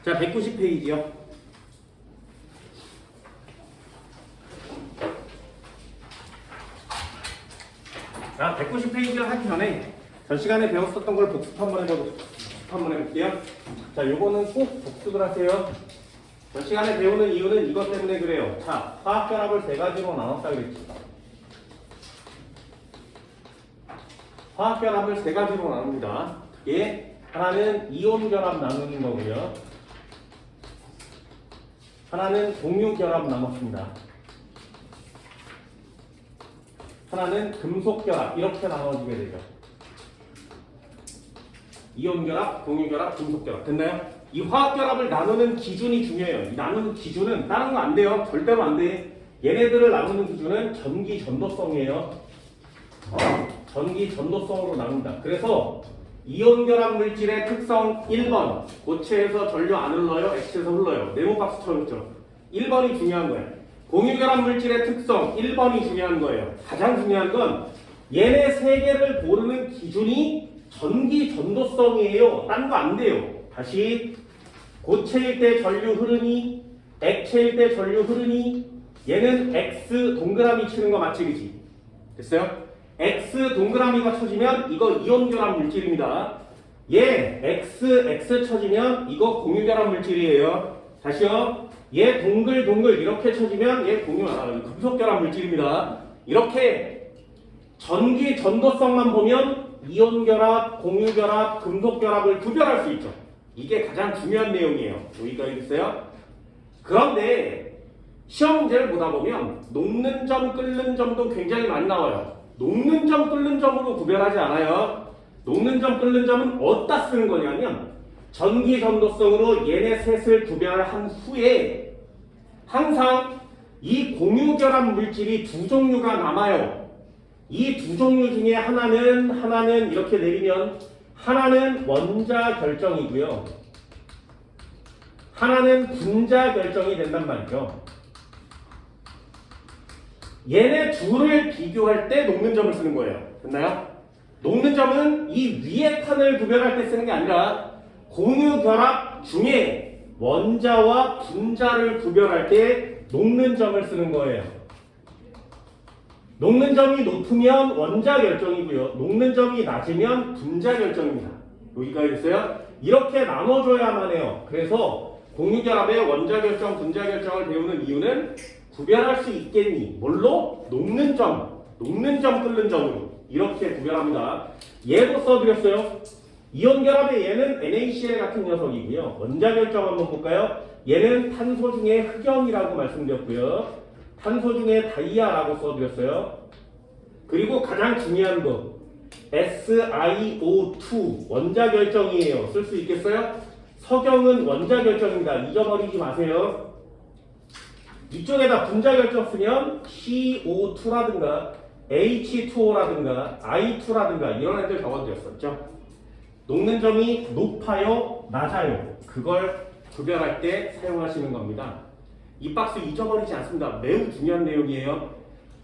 자, 190페이지요. 자, 190페이지를 하기 전에 전 시간에 배웠었던 걸 복습 한번 해볼게요. 자, 요거는 꼭 복습을 하세요. 전 시간에 배우는 이유는 이것 때문에 그래요. 자, 화학결합을 세 가지로 나눴다 그랬지. 화학결합을 세 가지로 나눕니다. 그게 하나는 이온결합 나누는 거고요. 하나는 공유결합 나눴습니다. 하나는 금속결합 이렇게 나눠지게 되죠. 이온결합, 공유결합, 금속결합. 됐나요? 이 화학결합을 나누는 기준이 중요해요. 이 나누는 기준은 다른 거 안 돼요. 절대로 안 돼. 얘네들을 나누는 기준은 전기 전도성이에요. 전기 전도성으로 나눈다. 그래서 이온결합 물질의 특성 1번 고체에서 전류 안 흘러요? 액체에서 흘러요? 네모박스 쳐줬죠. 1번이 중요한 거예요. 공유결합 물질의 특성 1번이 중요한 거예요. 가장 중요한 건 얘네 세 개를 고르는 기준이 전기 전도성이에요. 딴 거 안 돼요. 다시 고체일 때 전류 흐르니 액체일 때 전류 흐르니 얘는 X 동그라미 치는 거 맞지 그지? 됐어요? X 동그라미가 쳐지면 이거 이온결합 물질입니다. 얘 X 쳐지면 이거 공유결합 물질이에요. 다시요. 얘 동글 이렇게 쳐지면 얘 금속결합 물질입니다. 이렇게 전기 전도성만 보면 이온결합, 공유결합, 금속결합을 구별할 수 있죠. 이게 가장 중요한 내용이에요. 여기가 있어요. 그런데 시험 문제를 보다 보면 녹는 점, 끓는 점도 굉장히 많이 나와요. 녹는 점, 끓는 점으로 구별하지 않아요. 녹는 점, 끓는 점은 어디다 쓰는 거냐면 전기 전도성으로 얘네 셋을 구별한 후에 항상 이 공유결합 물질이 두 종류가 남아요. 이 두 종류 중에 하나는 이렇게 내리면 하나는 원자 결정이고요. 하나는 분자 결정이 된단 말이죠. 얘네 둘을 비교할 때 녹는 점을 쓰는 거예요. 됐나요? 녹는 점은 이 위의 칸을 구별할 때 쓰는 게 아니라 공유결합 중에 원자와 분자를 구별할 때 녹는 점을 쓰는 거예요. 녹는 점이 높으면 원자 결정이고요. 녹는 점이 낮으면 분자 결정입니다. 여기가 있어요? 이렇게 나눠줘야만 해요. 그래서 공유결합의 원자 결정, 분자 결정을 배우는 이유는 구별할 수 있겠니? 뭘로? 녹는 점, 끓는 점으로 이렇게 구별합니다. 얘도 써드렸어요. 이온결합의 얘는 NaCl 같은 녀석이고요. 원자 결정 한번 볼까요? 얘는 탄소 중에 흑연이라고 말씀드렸고요. 탄소 중에 다이아라고 써드렸어요. 그리고 가장 중요한 거 SiO2 원자 결정이에요. 쓸 수 있겠어요? 석영은 원자 결정입니다. 잊어버리지 마세요. 이쪽에다 분자 결정 쓰면 CO2라든가 H2O라든가 I2라든가 이런 애들 적어드렸었죠. 녹는 점이 높아요, 낮아요. 그걸 구별할 때 사용하시는 겁니다. 이 박스 잊어버리지 않습니다. 매우 중요한 내용이에요.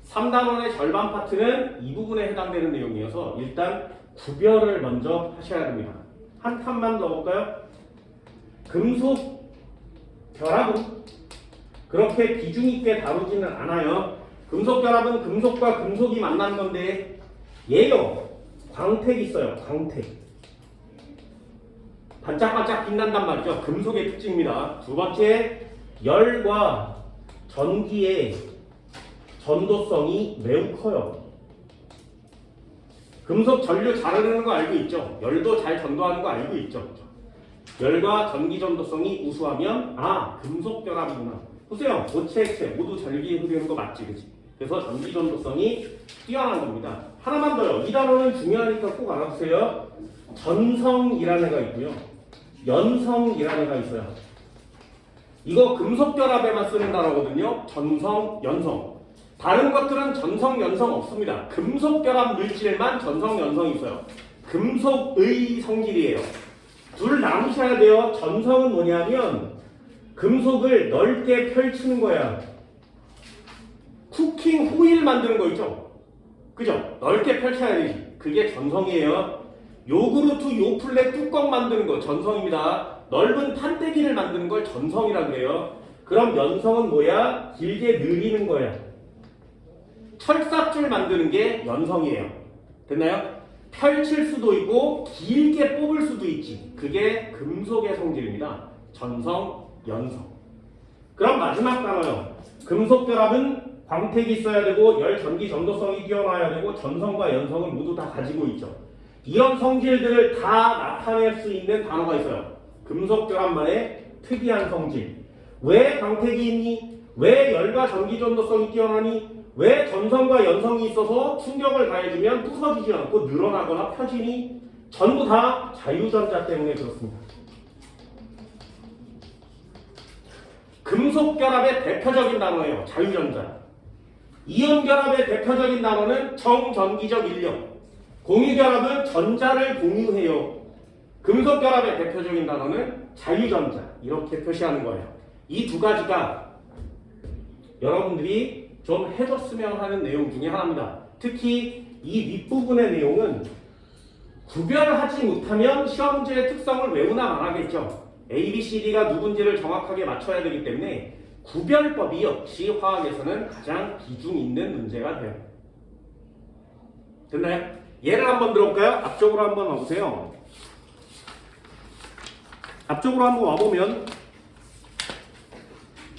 3단원의 절반 파트는 이 부분에 해당되는 내용이어서 일단 구별을 먼저 하셔야 됩니다. 한 칸만 더 볼까요? 금속 결합은 그렇게 비중 있게 다루지는 않아요. 금속 결합은 금속과 금속이 만나는 건데 얘요. 광택 있어요. 광택. 반짝반짝 빛난단 말이죠. 금속의 특징입니다. 두 번째, 열과 전기의 전도성이 매우 커요. 금속 전류 잘 흐르는 거 알고 있죠? 열도 잘 전도하는 거 알고 있죠? 열과 전기 전도성이 우수하면 금속 결합이구나. 보세요. 고체, 액체 모두 전기 흐르는 거 맞지, 그치? 그래서 전기 전도성이 뛰어난 겁니다. 하나만 더요. 이 단어는 중요하니까 꼭 알아두세요. 전성이라는 애가 있고요. 연성이라는 애가 있어요. 이거 금속 결합에만 쓰는 단어거든요. 전성, 연성. 다른 것들은 전성, 연성 없습니다. 금속 결합 물질만 전성, 연성이 있어요. 금속의 성질이에요. 둘 나누셔야 돼요. 전성은 뭐냐면 금속을 넓게 펼치는 거야. 쿠킹 호일 만드는 거 있죠? 그죠? 넓게 펼쳐야 되지. 그게 전성이에요. 요구르트 요플레 뚜껑 만드는 거 전성입니다. 넓은 판때기를 만드는 걸 전성이라 그래요. 그럼 연성은 뭐야? 길게 늘리는 거야. 철사줄 만드는 게 연성이에요. 됐나요? 펼칠 수도 있고 길게 뽑을 수도 있지. 그게 금속의 성질입니다. 전성, 연성. 그럼 마지막 단어요. 금속 결합은 광택이 있어야 되고 열 전기 전도성이 뛰어나야 되고 전성과 연성을 모두 다 가지고 있죠. 이런 성질들을 다 나타낼 수 있는 단어가 있어요. 금속 결합만의 특이한 성질. 왜 광택이 있니? 왜 열과 전기 전도성이 뛰어나니? 왜 전성과 연성이 있어서 충격을 가해주면 부서지지 않고 늘어나거나 펴지니? 전부 다 자유전자 때문에 그렇습니다. 금속 결합의 대표적인 단어예요. 자유전자. 이온 결합의 대표적인 단어는 정전기적 인력. 공유 결합은 전자를 공유해요. 금속 결합의 대표적인 단어는 자유전자. 이렇게 표시하는 거예요. 이 두 가지가 여러분들이 좀 해줬으면 하는 내용 중에 하나입니다. 특히 이 윗부분의 내용은 구별하지 못하면 시험 문제의 특성을 외우나 말하겠죠. A, B, C, D가 누군지를 정확하게 맞춰야 되기 때문에 구별법이 역시 화학에서는 가장 비중 있는 문제가 돼요. 됐나요? 예를 한번 들어볼까요? 앞쪽으로 한번 와보세요. 앞쪽으로 한번 와보면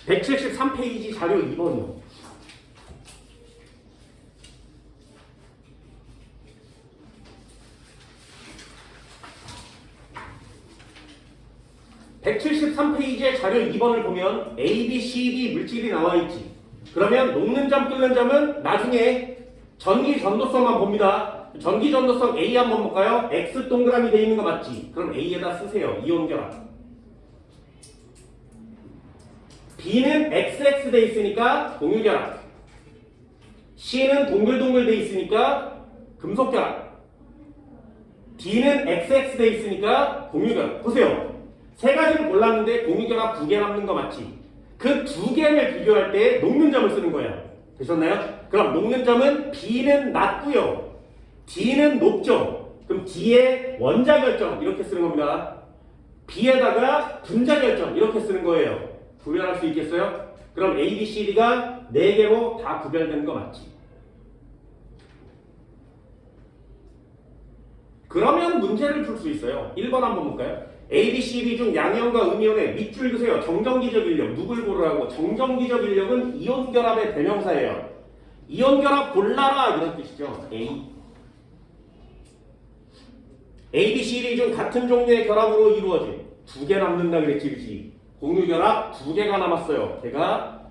173페이지 자료 2번이요. (173페이지의) 자료 2번을 보면 A, B, C, D 물질이 나와있지. 그러면 녹는 점 끓는 점은 나중에 전기 전도성만 봅니다. 전기 전도성 A 한번 볼까요? X 동그라미 되어 있는 거 맞지? 그럼 A에다 쓰세요. 이온 결합. B는 XX 돼 있으니까 공유 결합. C는 동글동글 돼 있으니까 금속 결합. D는 XX 돼 있으니까 공유 결합. 보세요. 세 가지를 골랐는데 공유 결합 2개 남는 거 맞지? 그 2개를 비교할 때 녹는 점을 쓰는 거예요. 되셨나요? 그럼 녹는 점은 B는 낮고요. D는 높죠. 그럼 D의 원자 결정 이렇게 쓰는 겁니다. B에다가 분자 결정 이렇게 쓰는 거예요. 구별할 수 있겠어요? 그럼 A, B, C, D가 4개로 다 구별되는 거 맞지? 그러면 문제를 풀 수 있어요. 1번 한번 볼까요? A, B, C, D 중 양이온과 음이온의 밑줄 그세요. 정전기적 인력 누굴 고르라고? 정전기적 인력은 이온 결합의 대명사예요. 이온 결합 골라라 이런 뜻이죠. A, B, C, D 중 같은 종류의 결합으로 이루어진 2개 남는다 그랬지, 그치? 공유 결합 2개가 남았어요. 걔가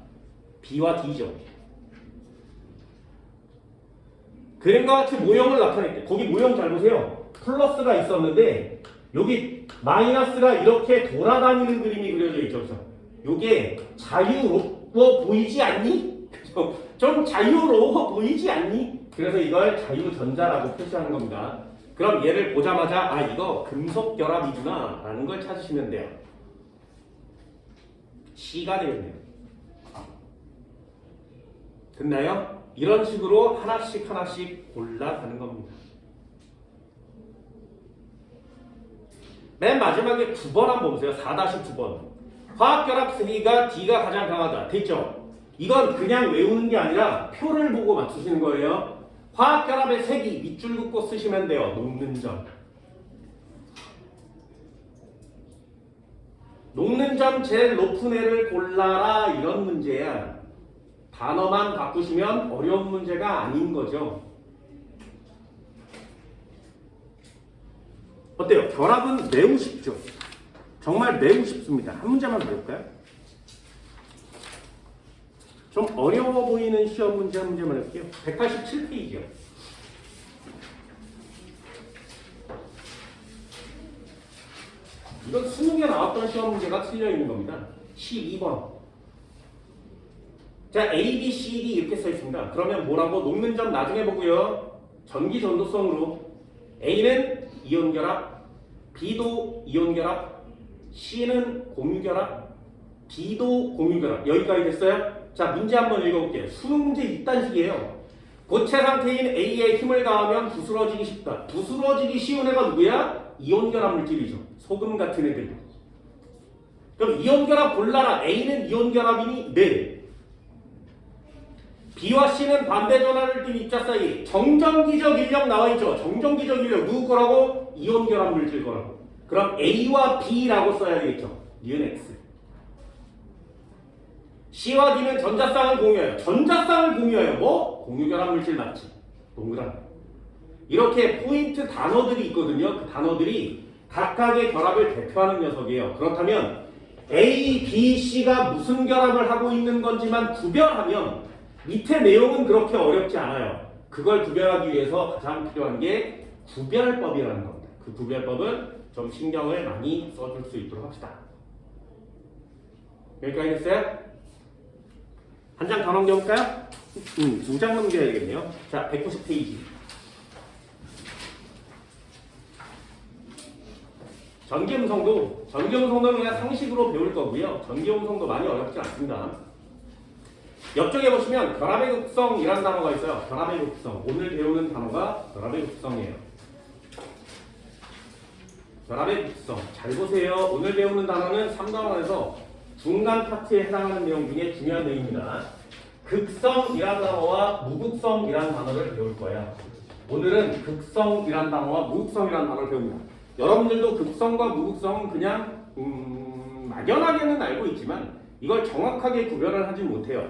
B와 D죠. 그림과 같이 모형을 나타낼게. 거기 모형 잘 보세요. 플러스가 있었는데 여기 마이너스가 이렇게 돌아다니는 그림이 그려져 있죠. 그래서 이게 자유로워 보이지 않니? 좀 자유로워 보이지 않니? 그래서 이걸 자유전자라고 표시하는 겁니다. 그럼 얘를 보자마자 아 이거 금속 결합이구나 라는 걸 찾으시면 돼요. C가 되겠네요. 됐나요? 이런 식으로 하나씩 하나씩 골라가는 겁니다. 맨 마지막에 9번 한번 보세요. 4-9번. 화학결합 세기가 D가 가장 강하다. 됐죠? 이건 그냥 외우는 게 아니라 표를 보고 맞추시는 거예요. 화학결합의 세기 밑줄 긋고 쓰시면 돼요. 녹는 점. 녹는 점 제일 높은 애를 골라라 이런 문제야. 단어만 바꾸시면 어려운 문제가 아닌 거죠. 어때요? 결합은 매우 쉽죠? 정말 매우 쉽습니다. 한 문제만 더 해볼까요? 좀 어려워 보이는 시험 문제 한 문제만 해볼게요. 187페이지요. 이건 20개 나왔던 시험 문제가 틀려 있는 겁니다. 12번. 자, A, B, C, D 이렇게 써 있습니다. 그러면 뭐라고? 녹는 점 나중에 보고요. 전기 전도성으로 A는 이온 결합, B도 이온 결합, C는 공유 결합, D도 공유 결합. 여기까지 됐어요? 자, 문제 한번 읽어볼게요. 수능 문제 이딴 식이에요. 고체 상태인 A에 힘을 가하면 부스러지기 쉽다. 부스러지기 쉬운 애가 누구야? 이온결합 물질이죠. 소금 같은 애들. 그럼 이온결합 골라라. A는 이온결합이니? 네. B와 C는 반대 전환을 띤 입자 사이. 정전기적 인력 나와있죠. 정전기적 인력 누구 거라고? 이온결합 물질 거라고. 그럼 A와 B라고 써야 되겠죠. 니은 X. C와 D는 전자쌍을 공유해요. 전자쌍을 공유해요. 뭐? 공유결합 물질 맞지? 동그라미. 이렇게 포인트 단어들이 있거든요. 그 단어들이 각각의 결합을 대표하는 녀석이에요. 그렇다면 A, B, C가 무슨 결합을 하고 있는 건지만 구별하면 밑에 내용은 그렇게 어렵지 않아요. 그걸 구별하기 위해서 가장 필요한 게 구별법이라는 겁니다. 그 구별법은 좀 신경을 많이 써줄 수 있도록 합시다. 여기까지 됐어요? 한 장 더 넘겨볼까요? 2장 넘겨야겠네요. 자, 190페이지. 전기음성도 그냥 상식으로 배울 거고요. 전기음성도 많이 어렵지 않습니다. 옆쪽에 보시면 결합의 극성이라는 단어가 있어요. 결합의 극성. 오늘 배우는 단어가 결합의 극성이에요. 결합의 극성. 잘 보세요. 오늘 배우는 단어는 3단원에서 중간 파트에 해당하는 내용 중에 중요한 내용입니다. 극성이라는 단어와 무극성이라는 단어를 배울 거예요. 오늘은 극성이라는 단어와 무극성이라는 단어를 배웁니다. 여러분들도 극성과 무극성은 그냥 막연하게는 알고 있지만 이걸 정확하게 구별을 하지 못해요.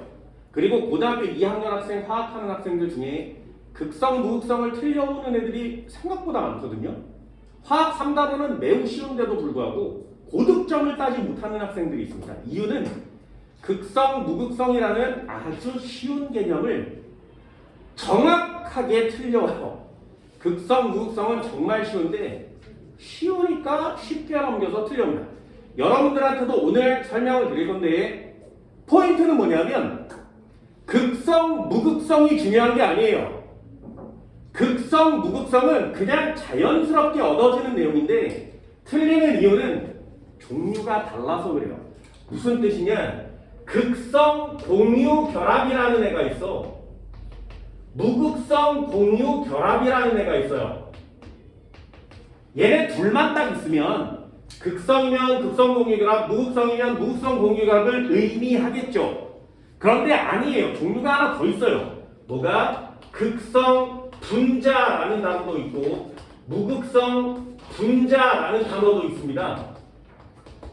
그리고 고등학교 2학년 학생 화학하는 학생들 중에 극성, 무극성을 틀려오는 애들이 생각보다 많거든요. 화학 3단원은 매우 쉬운데도 불구하고 고득점을 따지 못하는 학생들이 있습니다. 이유는 극성, 무극성이라는 아주 쉬운 개념을 정확하게 틀려와요. 극성, 무극성은 정말 쉬운데 쉬우니까 쉽게 넘겨서 틀려옵니다. 여러분들한테도 오늘 설명을 드릴 건데 포인트는 뭐냐면 극성, 무극성이 중요한 게 아니에요. 극성, 무극성은 그냥 자연스럽게 얻어지는 내용인데 틀리는 이유는 종류가 달라서 그래요. 무슨 뜻이냐? 극성 공유 결합이라는 애가 있어. 무극성 공유 결합이라는 애가 있어요. 얘네 둘만 딱 있으면 극성이면 극성 공유 결합, 무극성이면 무극성 공유 결합을 의미하겠죠. 그런데 아니에요. 종류가 하나 더 있어요. 뭐가? 극성 분자라는 단어도 있고 무극성 분자라는 단어도 있습니다.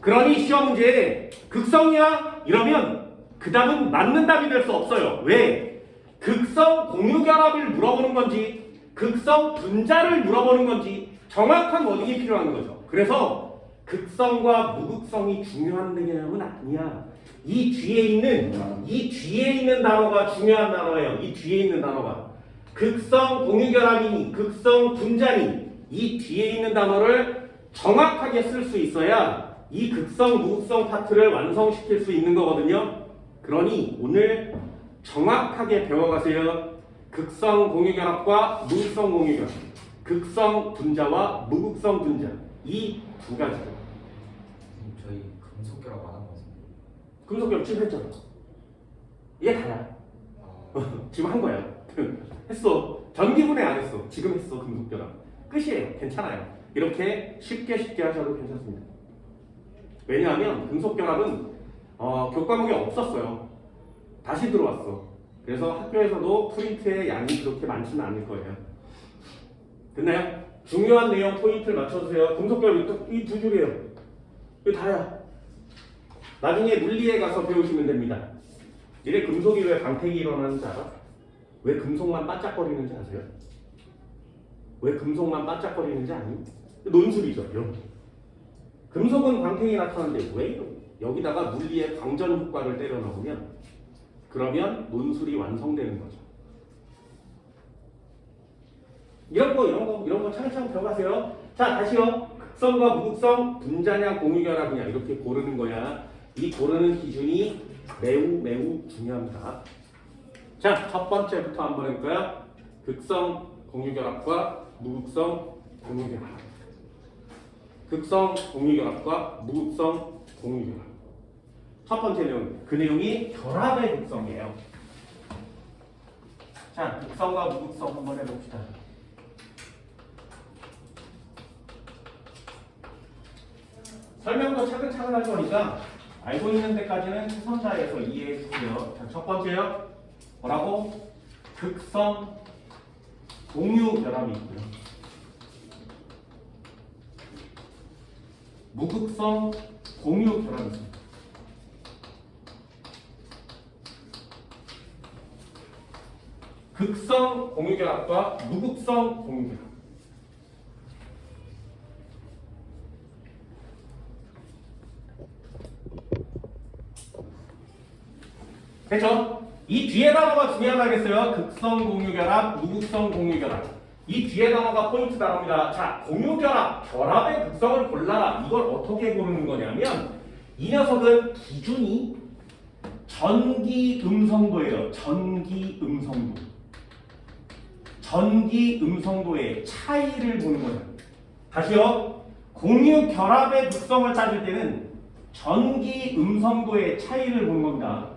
그러니 시험 문제에 극성이야? 이러면 그 답은 맞는 답이 될 수 없어요. 왜? 극성 공유결합을 물어보는 건지 극성 분자를 물어보는 건지 정확한 워딩이 필요한 거죠. 그래서 극성과 무극성이 중요한 개념은 아니야. 이 뒤에 있는 단어가 중요한 단어예요. 이 뒤에 있는 단어가 극성 공유결합이니 극성 분자니 이 뒤에 있는 단어를 정확하게 쓸 수 있어야 이 극성, 무극성 파트를 완성시킬 수 있는 거거든요. 그러니 오늘 정확하게 배워가세요. 극성 공유결합과 무극성 공유결합, 극성 분자와 무극성 분자 이 두 가지죠. 저희 금속결합 안 한 거 같은데. 금속결합 지금 했잖아. 이게 다야. 지금 한 거야. 했어. 전기분해 안 했어. 지금 했어. 금속결합. 끝이에요. 괜찮아요. 이렇게 쉽게 하셔도 괜찮습니다. 왜냐하면 금속결합은 교과목에 없었어요. 다시 들어왔어. 그래서 학교에서도 프린트의 양이 그렇게 많지는 않을 거예요. 됐나요? 중요한 내용 포인트를 맞춰주세요. 금속결합 이 두 줄이에요. 이거 다야. 나중에 물리에 가서 배우시면 됩니다. 이래 금속이 왜 광택이 일어나는지 알아? 왜 금속만 반짝거리는지 아세요? 왜 금속만 반짝거리는지 아니? 논술이죠. 금속은 광택이 나타나는데 왜 여기다가 물리의 광전 효과를 때려 넣으면 그러면 논술이 완성되는 거죠. 이런 거 차근차근 배워가세요. 자, 다시요. 극성과 무극성, 분자냐 공유결합이냐 이렇게 고르는 거야. 이 고르는 기준이 매우 중요합니다. 자, 첫 번째부터 한번 해볼까요? 극성 공유결합과 무극성 공유결합. 극성 공유결합과 무극성 공유결합. 첫 번째 내용, 그 내용이 결합의 극성이에요. 자, 극성과 무극성 한번 해봅시다. 설명도 차근차근 할 거니까 알고 있는 데까지는 수선자에서 이해해 주세요. 자, 첫 번째요. 뭐라고? 극성 공유 결합이 있고요. 무극성 공유 결합이 있습니다. 극성 공유 결합과 무극성 공유 결합. 됐죠? 이 뒤에 단어가 중요하다겠어요. 극성 공유결합, 무극성 공유결합. 이 뒤에 단어가 포인트 단어입니다. 자, 공유결합, 결합의 극성을 골라라. 이걸 어떻게 고르는 거냐면 이 녀석은 기준이 전기 음성도예요. 전기 음성도. 전기 음성도의 차이를 보는 거예요. 다시요. 공유결합의 극성을 따질 때는 전기 음성도의 차이를 보는 겁니다.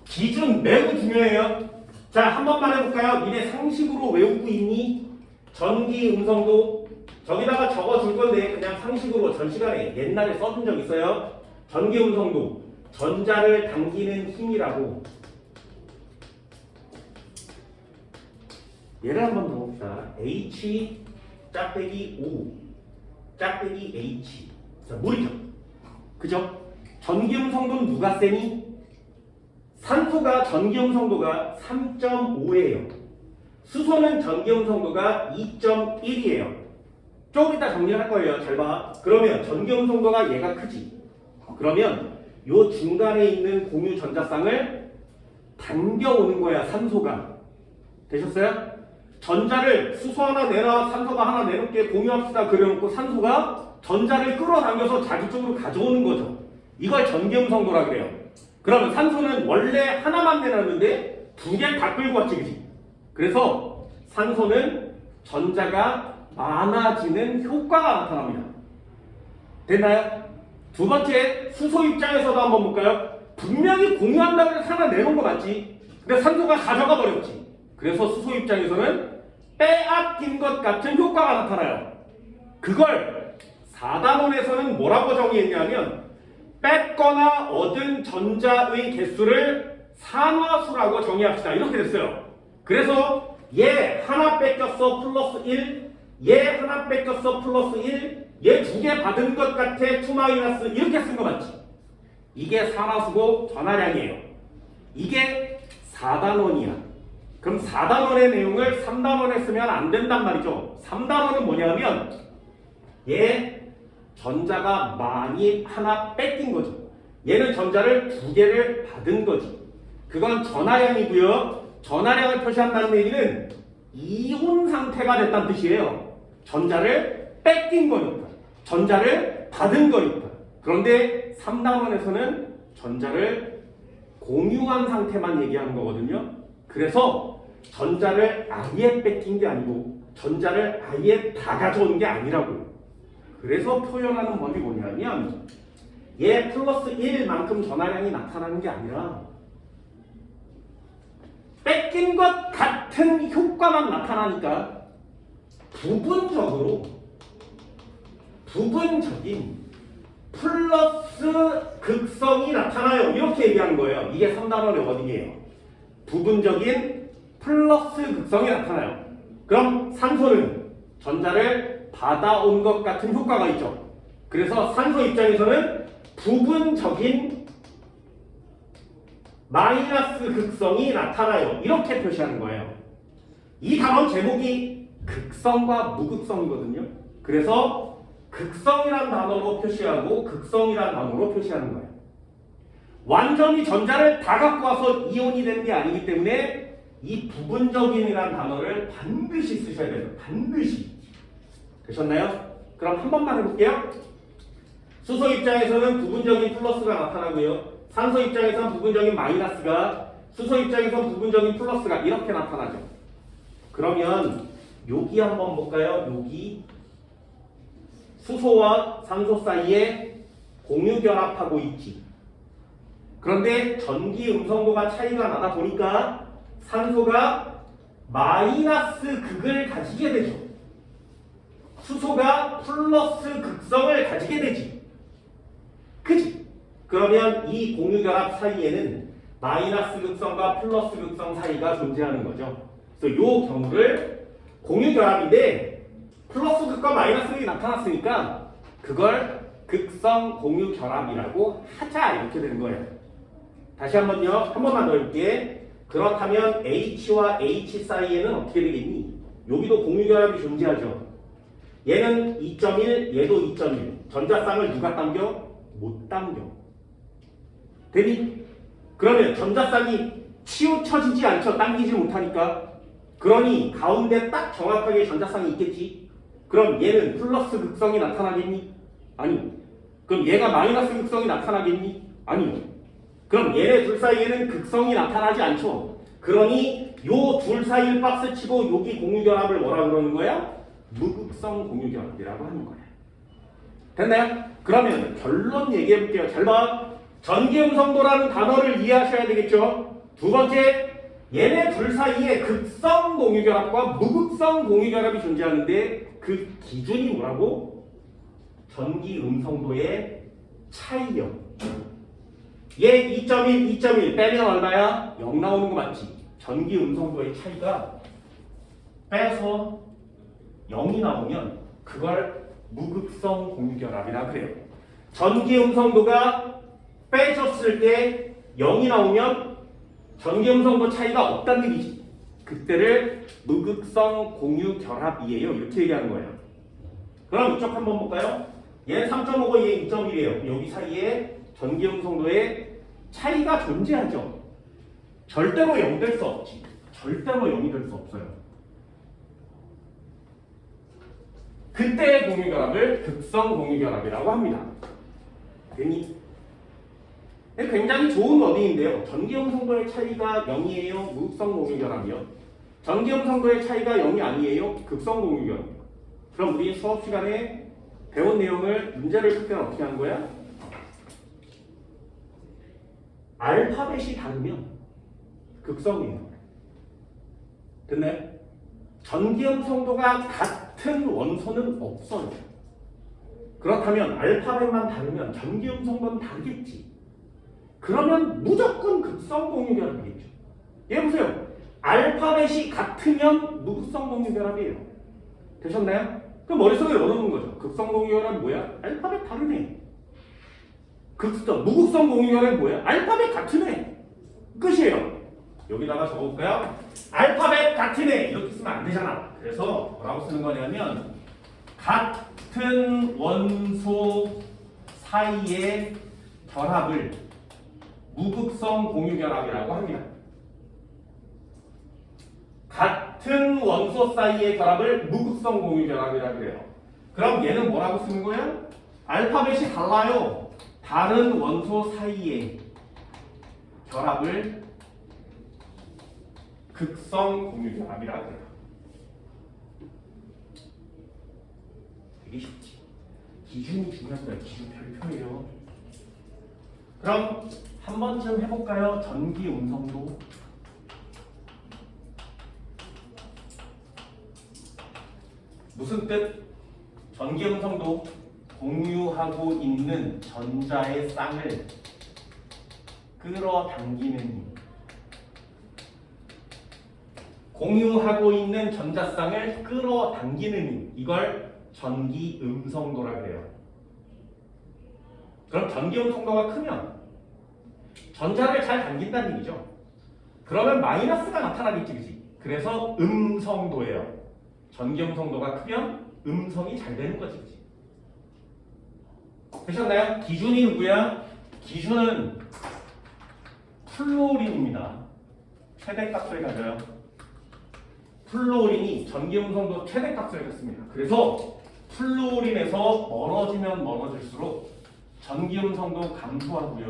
기준 매우 중요해요. 자, 한 번만 해볼까요? 니네 상식으로 외우고 있니? 전기 음성도. 저기다가 적어줄 건데 그냥 상식으로 전 시간에 옛날에 써준 적 있어요. 전기 음성도. 전자를 당기는 힘이라고. 얘를 한번 더 봅시다. H 짝배기 O 짝배기 H. 자, 물이죠. 그죠? 전기 음성도는 누가 세니? 산소가 전기 음성도가 3.5예요. 수소는 전기 음성도가 2.1이에요. 조금 이따 정리할 거예요. 잘 봐. 그러면 전기 음성도가 얘가 크지. 그러면 요 중간에 있는 공유 전자쌍을 당겨오는 거야. 산소가. 되셨어요? 전자를 수소 하나 내놔 산소가 하나 내놓게 공유합시다. 그려놓고 산소가 전자를 끌어당겨서 자기 쪽으로 가져오는 거죠. 이걸 전기 음성도라 그래요. 그러면 산소는 원래 하나만 내놨는데 두 개 다 끌고 왔지, 그지? 그래서 산소는 전자가 많아지는 효과가 나타납니다. 됐나요? 두 번째, 수소 입장에서도 한번 볼까요? 분명히 공유한다고 해서 하나 내놓은 거 맞지? 근데 산소가 가져가 버렸지. 그래서 수소 입장에서는 빼앗긴 것 같은 효과가 나타나요. 그걸 4단원에서는 뭐라고 정의했냐면 뺐거나 얻은 전자의 개수를 산화수라고 정의합시다. 이렇게 됐어요. 그래서 얘 하나 뺏겼어 플러스 1, 얘 하나 뺏겼어 플러스 1, 얘 두 개 받은 것 같아 2 마이너스 이렇게 쓴 거 맞지? 이게 산화수고 전하량이에요. 이게 4단원이야. 그럼 4단원의 내용을 3단원에 쓰면 안 된단 말이죠. 3단원은 뭐냐면 얘 전자가 많이 하나 뺏긴 거죠. 얘는 전자를 두 개를 받은 거지. 그건 전하량이고요. 전하량을 표시한다는 얘기는 이온 상태가 됐다는 뜻이에요. 전자를 뺏긴 거니까. 전자를 받은 거니까. 그런데 3단원에서는 전자를 공유한 상태만 얘기하는 거거든요. 그래서 전자를 아예 뺏긴 게 아니고 전자를 아예 다 가져온 게 아니라고. 그래서 표현하는 법이 뭐냐면 얘 플러스 1만큼 전하량이 나타나는 게 아니라 뺏긴 것 같은 효과만 나타나니까 부분적인 플러스 극성이 나타나요. 이렇게 얘기하는 거예요. 이게 3단원의 워딩이에요. 부분적인 플러스 극성이 나타나요. 그럼 산소는 전자를 받아온 것 같은 효과가 있죠. 그래서 산소 입장에서는 부분적인 마이너스 극성이 나타나요. 이렇게 표시하는 거예요. 이 단원 제목이 극성과 무극성이거든요. 그래서 극성이란 단어로 표시하고 극성이란 단어로 표시하는 거예요. 완전히 전자를 다 갖고 와서 이온이 되는 게 아니기 때문에 이 부분적인이라는 단어를 반드시 쓰셔야 돼요. 반드시. 되셨나요? 그럼 한 번만 해볼게요. 수소 입장에서는 부분적인 플러스가 나타나고요. 산소 입장에서는 부분적인 마이너스가, 수소 입장에서는 부분적인 플러스가 이렇게 나타나죠. 그러면 여기 한번 볼까요? 여기 수소와 산소 사이에 공유결합하고 있지. 그런데 전기 음성도가 차이가 나다 보니까 산소가 마이너스 극을 가지게 되죠. 수소가 플러스 극성을 가지게 되지. 그지? 그러면 이 공유결합 사이에는 마이너스 극성과 플러스 극성 사이가 존재하는 거죠. 그래서 이 경우를 공유결합인데 플러스 극과 마이너스 극이 나타났으니까 그걸 극성 공유결합이라고 하자 이렇게 되는 거예요. 다시 한번요. 한 번만 더 해볼게. 그렇다면 H와 H 사이에는 어떻게 되겠니? 여기도 공유결합이 존재하죠. 얘는 2.1, 얘도 2.1. 전자쌍을 누가 당겨? 못 당겨. 되니? 그러면 전자쌍이 치우쳐지지 않죠. 당기지 못하니까. 그러니 가운데 딱 정확하게 전자쌍이 있겠지. 그럼 얘는 플러스 극성이 나타나겠니? 아니. 그럼 얘가 마이너스 극성이 나타나겠니? 아니. 그럼 얘네 둘 사이에는 극성이 나타나지 않죠. 그러니 요 둘 사이를 박스치고 여기 공유결합을 뭐라 그러는 거야? 무극성 공유결합이라고 하는 거야. 됐나요? 그러면 결론 얘기해볼게요. 잘 봐. 전기음성도라는 단어를 이해하셔야 되겠죠. 두 번째, 얘네 둘 사이에 극성 공유결합과 무극성 공유결합이 존재하는데 그 기준이 뭐라고? 전기음성도의 차이요. 얘 2.1, 2.1 빼면 얼마야? 0 나오는 거 맞지? 전기음성도의 차이가 빼서 0이 나오면 그걸 무극성 공유결합이라 그래요. 전기음성도가 빼줬을 때 0이 나오면 전기음성도 차이가 없다는 얘기지. 그때를 무극성 공유결합이에요. 이렇게 얘기하는 거예요. 그럼 이쪽 한번 볼까요? 얘는 3.5고 얘 2.1이에요. 여기 사이에 전기음성도의 차이가 존재하죠. 절대로 0 될 수 없지. 절대로 0이 될 수 없어요. 그때의 공유결합을 극성 공유결합이라고 합니다. 괜히 굉장히 좋은 워딩인데요. 전기음성도의 차이가 0이에요. 무극성 공유결합이요. 전기음성도의 차이가 0이 아니에요. 극성 공유결합이요. 그럼 우리 수업 시간에 배운 내용을 문제를 풀 때는 어떻게 하는 거야? 알파벳이 다르면 극성이에요. 됐나요? 전기음성도가 같은 원소는 없어요. 그렇다면 알파벳만 다르면 전기음성도는 다르겠지. 그러면 무조건 극성 공유결합이겠죠. 얘 보세요. 알파벳이 같으면 무극성 공유결합이에요. 되셨나요? 그럼 머릿속에 넣어놓는 거죠. 극성 공유결합이 뭐야? 알파벳 다르네. 무극성 공유결합이 뭐야? 알파벳 같은 애. 끝이에요. 여기다가 적어볼까요? 알파벳 같은 애. 이렇게 쓰면 안 되잖아. 그래서 뭐라고 쓰는 거냐면 같은 원소 사이의 결합을 무극성 공유결합이라고 합니다. 같은 원소 사이의 결합을 무극성 공유결합이라고 해요. 그럼 얘는 뭐라고 쓰는 거예요? 알파벳이 달라요. 다른 원소 사이의 결합을 극성 공유결합이라고 해요. 되게 쉽지. 기준이 중요한 거야. 기준 별표예요. 그럼 한 번쯤 해볼까요? 전기 음성도. 무슨 뜻? 전기 음성도 공유하고 있는 전자의 쌍을 끌어당기는 힘. 공유하고 있는 전자쌍을 끌어당기는 힘. 이걸 전기 음성도라고 해요. 그럼 전기 음성도가 크면 전자를 잘 당긴다는 얘기죠. 그러면 마이너스가 나타나겠지, 그치? 그래서 음성도예요. 전기 음성도가 크면 음성이 잘 되는 거지, 그치? 되셨나요? 기준이 누구야? 기준은 플루오린입니다. 최대값을 가져요. 플루오린이 전기 음성도 최대값을 갖습니다. 그래서 플루오린에서 멀어지면 멀어질수록 전기 음성도 감소하고요.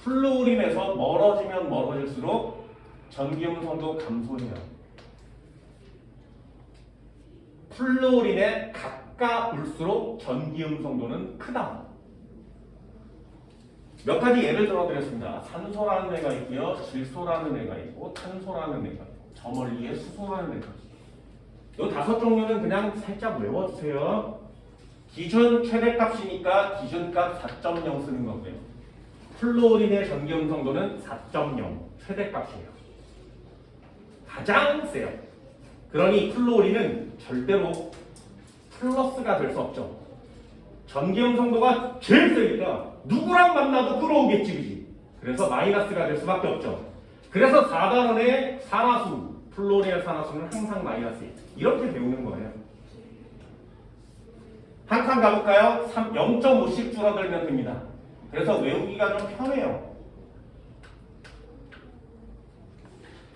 플루오린에서 멀어지면 멀어질수록 전기 음성도 감소해요. 플루오린에 가까울수록 전기 음성도는 크다. 몇 가지 예를 들어드렸습니다. 산소라는 애가 있고요, 질소라는 애가 있고, 탄소라는 애가 있고, 저 멀리에 수소라는 애가 있고. 이 5종류는 그냥 살짝 외워주세요. 기준 최대값이니까 기준값 4.0 쓰는 거고요. 플루오린의 전기음성도는 4.0 최대값이에요. 가장 세요. 그러니 플루오린은 절대로 플러스가 될 수 없죠. 전기음성도가 제일 세니까 누구랑 만나도 끌어오겠지, 그지? 그래서 마이너스가 될 수밖에 없죠. 그래서 4단원의 산화수, 플루오린의 산화수는 항상 마이너스예요. 이렇게 배우는 거예요. 한 칸 가볼까요? 0.5씩 줄어들면 됩니다. 그래서 외우기가 좀 편해요.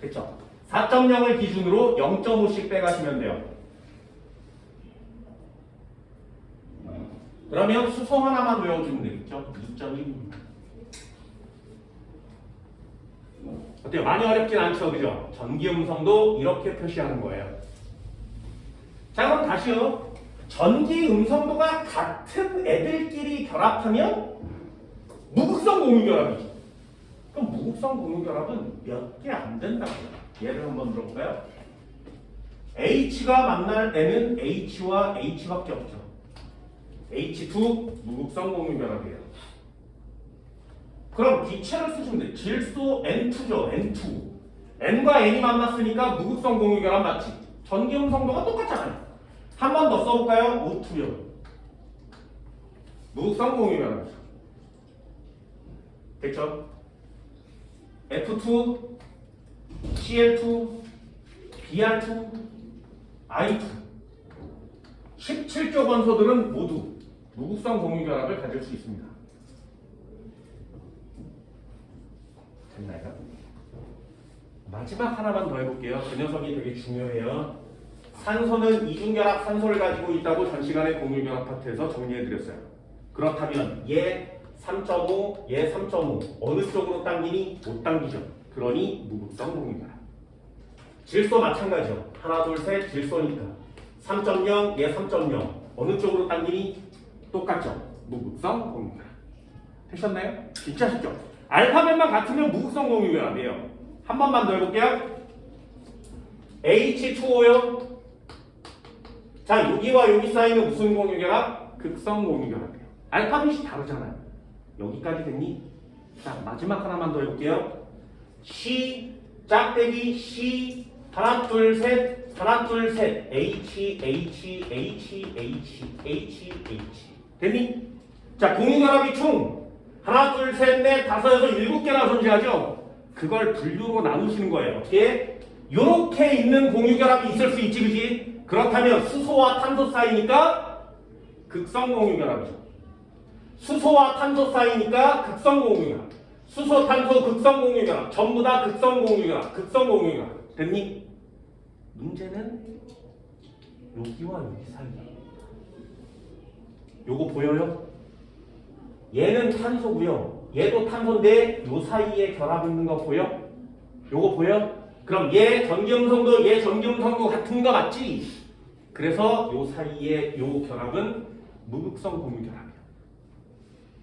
그렇죠? 4.0을 기준으로 0.5씩 빼가시면 돼요. 그러면 수소 하나만 외워주면 되겠죠? 2.1입니다. 어때요? 많이 어렵진 않죠? 그죠? 전기음성도 이렇게 표시하는 거예요. 자, 그럼 다시요. 전기음성도가 같은 애들끼리 결합하면 무극성 공유결합이죠. 그럼 무극성 공유결합은 몇 개 안 된다고요. 예를 한번 들어볼까요? H가 만날 애는 H와 H밖에 없죠. H2 무극성 공유결합이에요. 그럼 기체를 쓰시면 돼요. 질소 N2죠. N2. N과 N이 만났으니까 무극성 공유결합 맞지? 전기음성도가 똑같잖아요. 한 번 더 써볼까요? O2요. 무극성 공유결합이죠. 됐죠? F2, Cl2, Br2, I2 17조 원소들은 모두 무극성 공유결합을 가질 수 있습니다. 됐나요? 마지막 하나만 더 해볼게요. 그 녀석이 되게 중요해요. 산소는 이중결합 산소를 가지고 있다고 전 시간에 공유결합 파트에서 정리해드렸어요. 그렇다면 얘 3.5, 얘 3.5 어느 쪽으로 당기니? 못 당기죠. 그러니 무극성 공유결합. 질소 마찬가지죠. 하나, 둘, 셋 질소니까 3.0, 얘 3.0 어느 쪽으로 당기니? 똑같죠. 무극성 공유결합. 되셨나요? 진짜 쉽죠? 알파벳만 같으면 무극성 공유결합이에요. 한 번만 더 해볼게요. H2O요. 자, 여기와 여기 사이는 무슨 공유결합? 극성 공유결합이에요. 알파벳이 다르잖아요. 여기까지 됐니? 자, 마지막 하나만 더 해볼게요. C 짝대기 C 하나 둘 셋 하나 둘 셋 H H H H H H 됐니? 자, 공유결합이 총 하나 둘 셋 넷 다섯 여섯 7개나 존재하죠. 그걸 분류로 나누시는 거예요. 어떻게? 요렇게 있는 공유결합이 있을 수 있지, 그지? 그렇다면 수소와 탄소 사이니까 극성 공유결합이죠. 수소와 탄소 사이니까 극성 공유결합. 수소, 탄소, 극성 공유결합. 전부 다 극성 공유결합. 극성 공유결합. 됐니? 문제는 여기와 여기 사이. 요거 보여요? 얘는 탄소고요. 얘도 탄소인데 요 사이에 결합 있는 거 보여? 요거 보여? 그럼 얘 전기음성도 얘 전기음성도 같은 거 맞지? 그래서 요 사이에 요 결합은 무극성 공유결합이에요.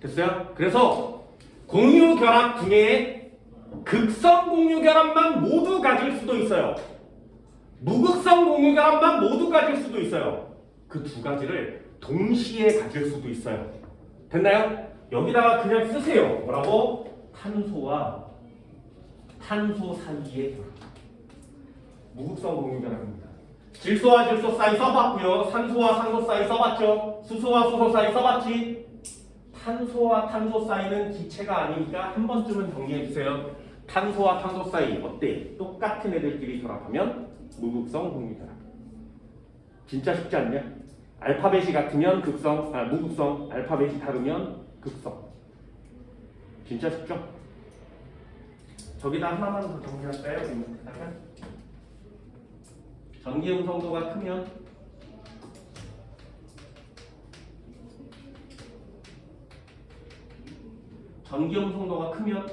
됐어요? 그래서 공유결합 중에 극성 공유결합만 모두 가질 수도 있어요. 무극성 공유결합만 모두 가질 수도 있어요. 그 두 가지를 동시에 가질 수도 있어요. 됐나요? 여기다가 그냥 쓰세요. 뭐라고? 탄소와 탄소 사이의 결합. 무극성 공유결합입니다. 질소와 질소 사이 써봤고요. 산소와 산소 사이 써봤죠. 수소와 수소 사이 써봤지. 탄소와 탄소 사이는 기체가 아니니까 한 번쯤은 정리해주세요. 탄소와 탄소 사이 어때? 똑같은 애들끼리 결합하면 무극성 공유결합. 진짜 쉽지 않냐? 알파벳이 같으면 극성, 무극성, 알파벳이 다르면 극성. 진짜 쉽죠? 저기다 하나만 더 정리할까요? 전기음성도가 크면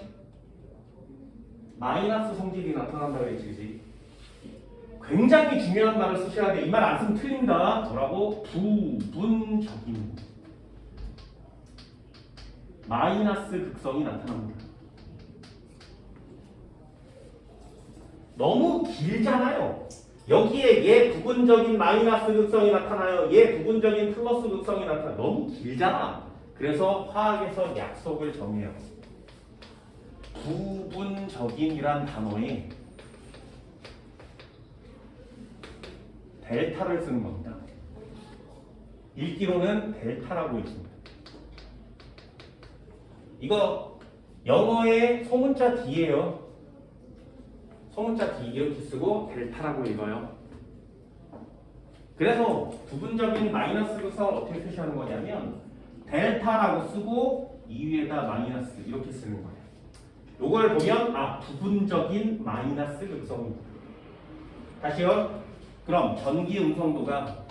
마이너스 성질이 나타난다고 했지, 그지? 굉장히 중요한 말을 쓰셔야 돼. 이 말 안 쓰면 틀린다. 뭐라고? 부분적인. 마이너스 극성이 나타납니다. 너무 길잖아요. 여기에 얘 부분적인 마이너스 극성이 나타나요. 얘 부분적인 플러스 극성이 나타나요. 너무 길잖아. 그래서 화학에서 약속을 정해요. 부분적인이란 단어에 델타를 쓰는 겁니다. 읽기로는 델타라고 있습니다. 이거 영어의 소문자 D예요. 소문자 D 이렇게 쓰고 델타라고 읽어요. 그래서 부분적인 마이너스 극성을 어떻게 표시하는 거냐면 델타라고 쓰고 이 위에다 마이너스 이렇게 쓰는 거예요. 요걸 보면 부분적인 마이너스 극성입니다. 다시요. 그럼 전기 음성도가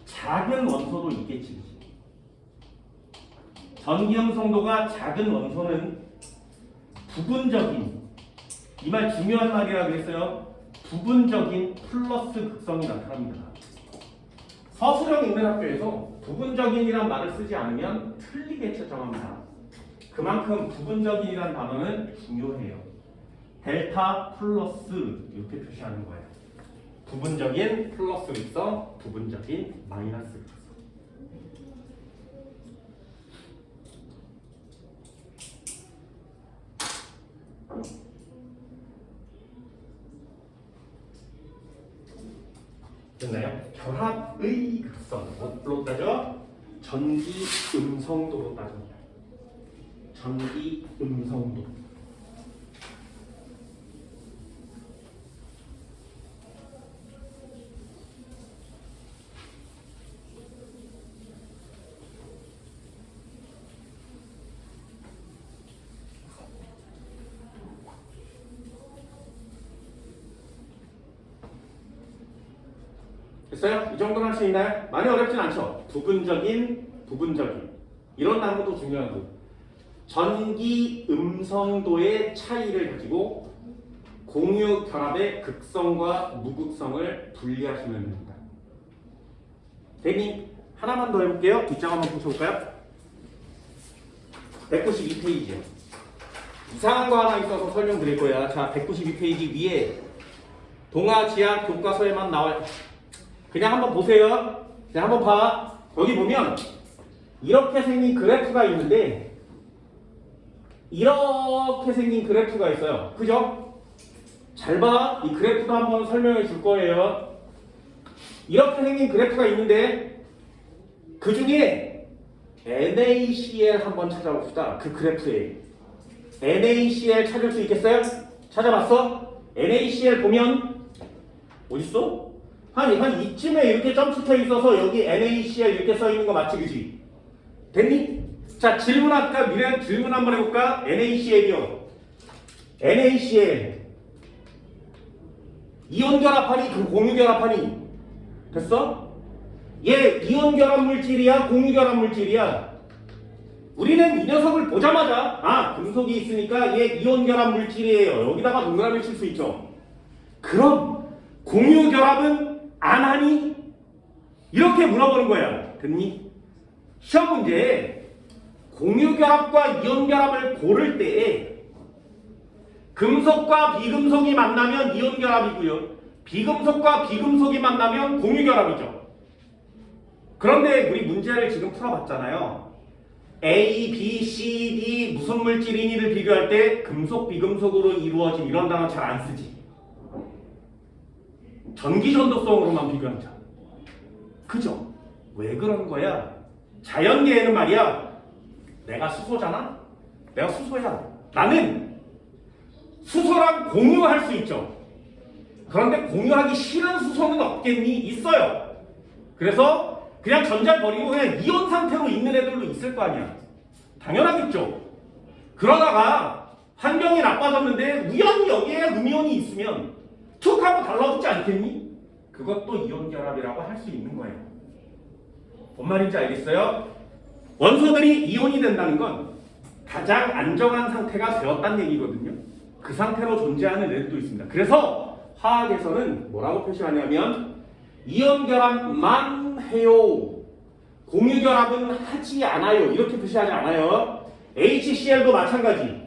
작은 원소도 있겠지. 전기 음성도가 작은 원소는 부분적인, 이 말 중요한 말이라 그랬어요. 부분적인 플러스 극성이 나타납니다. 서술형 있는 학교에서 부분적인이란 말을 쓰지 않으면 틀리게 채점합니다. 그만큼 부분적인이란 단어는 중요해요. 델타 플러스 이렇게 표시하는 거예요. 부분적인 플러스 극성, 부분적인 마이너스 극성. 됐나요? 결합의 극성 뭘로 따져? 전기 음성도로 따집니다. 전기 음성도. 됐어요? 이 정도는 할 수 있나요? 많이 어렵진 않죠? 부분적인 이런 단어도 중요하고 전기 음성도의 차이를 가지고 공유 결합의 극성과 무극성을 분리하시면 됩니다. 대니 하나만 더 해볼게요. 뒷장 한번 보셔볼까요? 192페이지요. 이상한 거 하나 있어서 설명드릴 거야. 자, 192페이지 위에 동아, 지학, 교과서에만 나와요. 그냥 한번 보세요. 그냥 한번 봐. 여기 보면 이렇게 생긴 그래프가 있는데 이렇게 생긴 그래프가 있어요. 그죠? 잘 봐. 이 그래프도 한번 설명해 줄 거예요. 이렇게 생긴 그래프가 있는데 그 중에 NaCl 한번 찾아봅시다. 그 그래프에 NaCl 찾을 수 있겠어요? 찾아봤어? NaCl 보면 어딨어? 한 이쯤에 이렇게 점수쳐 있어서 여기 NaCl 이렇게 써 있는 거 맞지, 그지? 됐니? 자, 질문 한번 해볼까? NaCl이요. NaCl 이온 결합하니 그 공유 결합하니 됐어? 얘 이온 결합 물질이야, 공유 결합 물질이야? 우리는 이 녀석을 보자마자 금속이 있으니까 얘 이온 결합 물질이에요. 여기다가 동그라미 칠 수 있죠. 그럼 공유 결합은 안 하니? 이렇게 물어보는 거야. 됐니? 시험 문제에 공유 결합과 이온 결합을 고를 때 금속과 비금속이 만나면 이온 결합이고요. 비금속과 비금속이 만나면 공유 결합이죠. 그런데 우리 문제를 지금 풀어봤잖아요. A, B, C, D 무슨 물질이니를 비교할 때 금속, 비금속으로 이루어진 이런 단어 잘 안 쓰지. 전기전도성으로만 비교하자. 그죠? 왜 그런 거야? 자연계에는 말이야. 내가 수소잖아? 내가 수소야. 나는 수소랑 공유할 수 있죠. 그런데 공유하기 싫은 수소는 없겠니? 있어요. 그래서 그냥 전자를 버리고 그냥 이온 상태로 있는 애들도 있을 거 아니야. 당연하겠죠. 그러다가 환경이 나빠졌는데 우연히 여기에 음이온이 있으면 툭 하고 달라붙지 않겠니? 그것도 이온 결합이라고 할 수 있는 거예요. 뭔 말인지 알겠어요? 원소들이 이온이 된다는 건 가장 안정한 상태가 되었다는 얘기거든요. 그 상태로 존재하는 애들도 있습니다. 그래서 화학에서는 뭐라고 표시하냐면 이온 결합만 해요. 공유결합은 하지 않아요. 이렇게 표시하지 않아요. HCl도 마찬가지.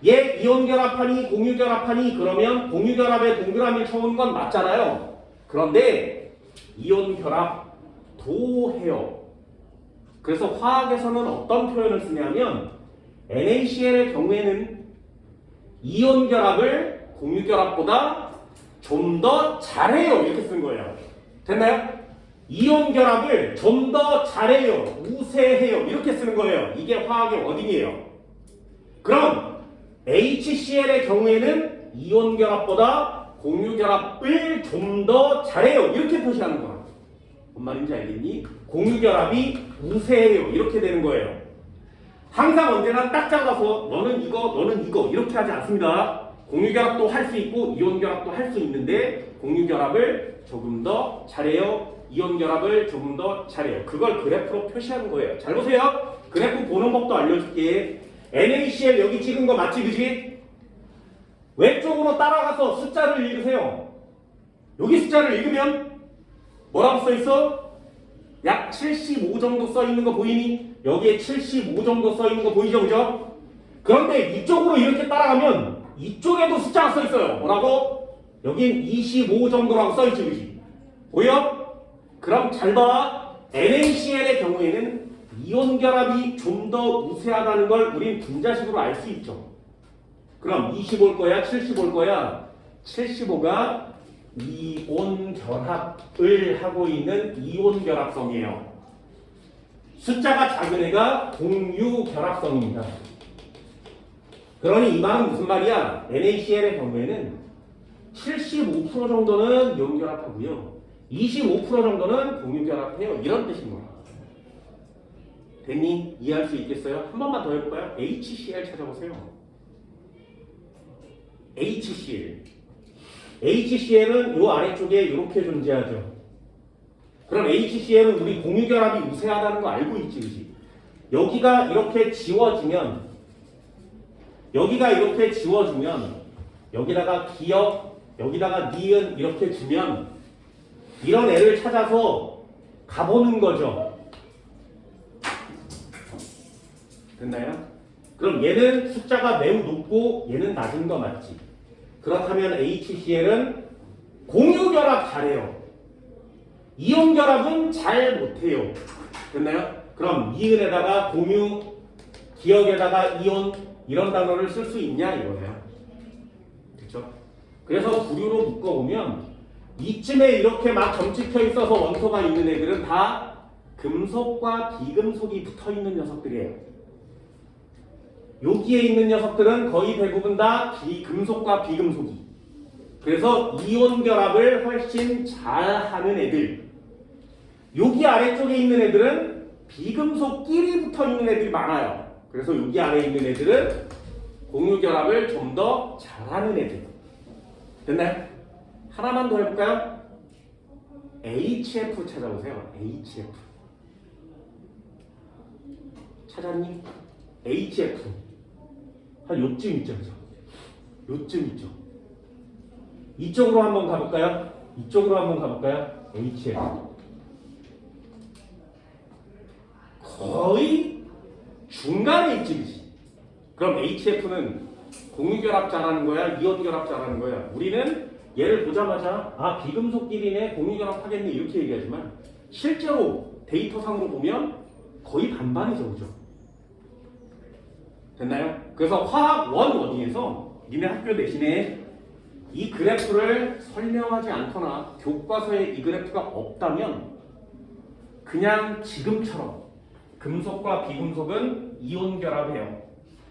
얘 이온결합하니 공유결합하니 그러면 공유결합에 동그라미 쳐온 건 맞잖아요. 그런데 이온결합도 해요. 그래서 화학에서는 어떤 표현을 쓰냐면 NaCl의 경우에는 이온결합을 공유결합보다 좀 더 잘해요. 이렇게 쓴 거예요. 됐나요? 이온결합을 좀 더 잘해요. 우세해요. 이렇게 쓰는 거예요. 이게 화학의 워딩이에요. 그럼 HCl의 경우에는 이온결합보다 공유결합을 좀 더 잘해요. 이렇게 표시하는 거야. 뭔 말인지 알겠니? 공유결합이 우세해요. 이렇게 되는 거예요. 항상 언제나 딱 잡아서 너는 이거, 너는 이거 이렇게 하지 않습니다. 공유결합도 할 수 있고 이온결합도 할 수 있는데 공유결합을 조금 더 잘해요. 이온결합을 조금 더 잘해요. 그걸 그래프로 표시하는 거예요. 잘 보세요. 그래프 보는 법도 알려줄게. NaCl 여기 찍은 거 맞지, 그지? 왼쪽으로 따라가서 숫자를 읽으세요. 여기 숫자를 읽으면 뭐라고 써있어? 약 75 정도 써있는 거 보이니? 여기에 75 정도 써있는 거 보이죠, 그죠? 그런데 이쪽으로 이렇게 따라가면 이쪽에도 숫자가 써있어요. 뭐라고? 여긴 25 정도라고 써있지, 그지? 보여? 그럼 잘 봐. NaCl의 경우에는 이온결합이 좀 더 우세하다는 걸 우린 분자식으로 알 수 있죠. 그럼 25일 거야? 75일 거야? 75가 이온결합을 하고 있는 이온결합성이에요. 숫자가 작은 애가 공유결합성입니다. 그러니 이 말은 무슨 말이야? NaCl의 경우에는 75% 정도는 이온결합하고요. 25% 정도는 공유결합해요. 이런 뜻인 거야. 됐니? 이해할 수 있겠어요? 한 번만 더 해볼까요? HCl 찾아보세요. HCl. HCl은 이 아래쪽에 이렇게 존재하죠. 그럼 HCl은 우리 공유결합이 우세하다는 거 알고 있지, 그지? 여기가 이렇게 지워지면 여기다가 기역, 여기다가 니은 이렇게 주면 이런 애를 찾아서 가보는 거죠. 됐나요? 그럼 얘는 숫자가 매우 높고 얘는 낮은 거 맞지? 그렇다면 HCl은 공유결합 잘해요. 이온결합은 잘 못해요. 됐나요? 그럼 니은에다가 공유, 기역에다가 이온 이런 단어를 쓸 수 있냐 이거예요. 그렇죠? 그래서 부류로 묶어보면 이쯤에 이렇게 막 점찍혀 있어서 원소가 있는 애들은 다 금속과 비금속이 붙어있는 녀석들이에요. 여기에 있는 녀석들은 거의 대부분 다 비금속과 비금속이. 그래서 이온결합을 훨씬 잘하는 애들. 여기 아래쪽에 있는 애들은 비금속끼리 붙어있는 애들이 많아요. 그래서 여기 아래에 있는 애들은 공유결합을 좀 더 잘하는 애들. 됐나요? 하나만 더 해볼까요? HF 찾아보세요. HF. 찾았니? HF. 한 요쯤 있죠, 그죠? 요쯤 있죠. 이쪽으로 한번 가볼까요? HF. 거의 중간에 있지, 그지? 그럼 HF는 공유결합자라는 거야? 이온결합자라는 거야? 우리는 얘를 보자마자 아 비금속끼리네 공유결합하겠네 이렇게 얘기하지만 실제로 데이터상으로 보면 거의 반반이죠, 그죠? 됐나요? 그래서 화학 원어디에서 니네 학교 대신에 이 그래프를 설명하지 않거나 교과서에 이 그래프가 없다면 그냥 지금처럼 금속과 비금속은 이온결합해요.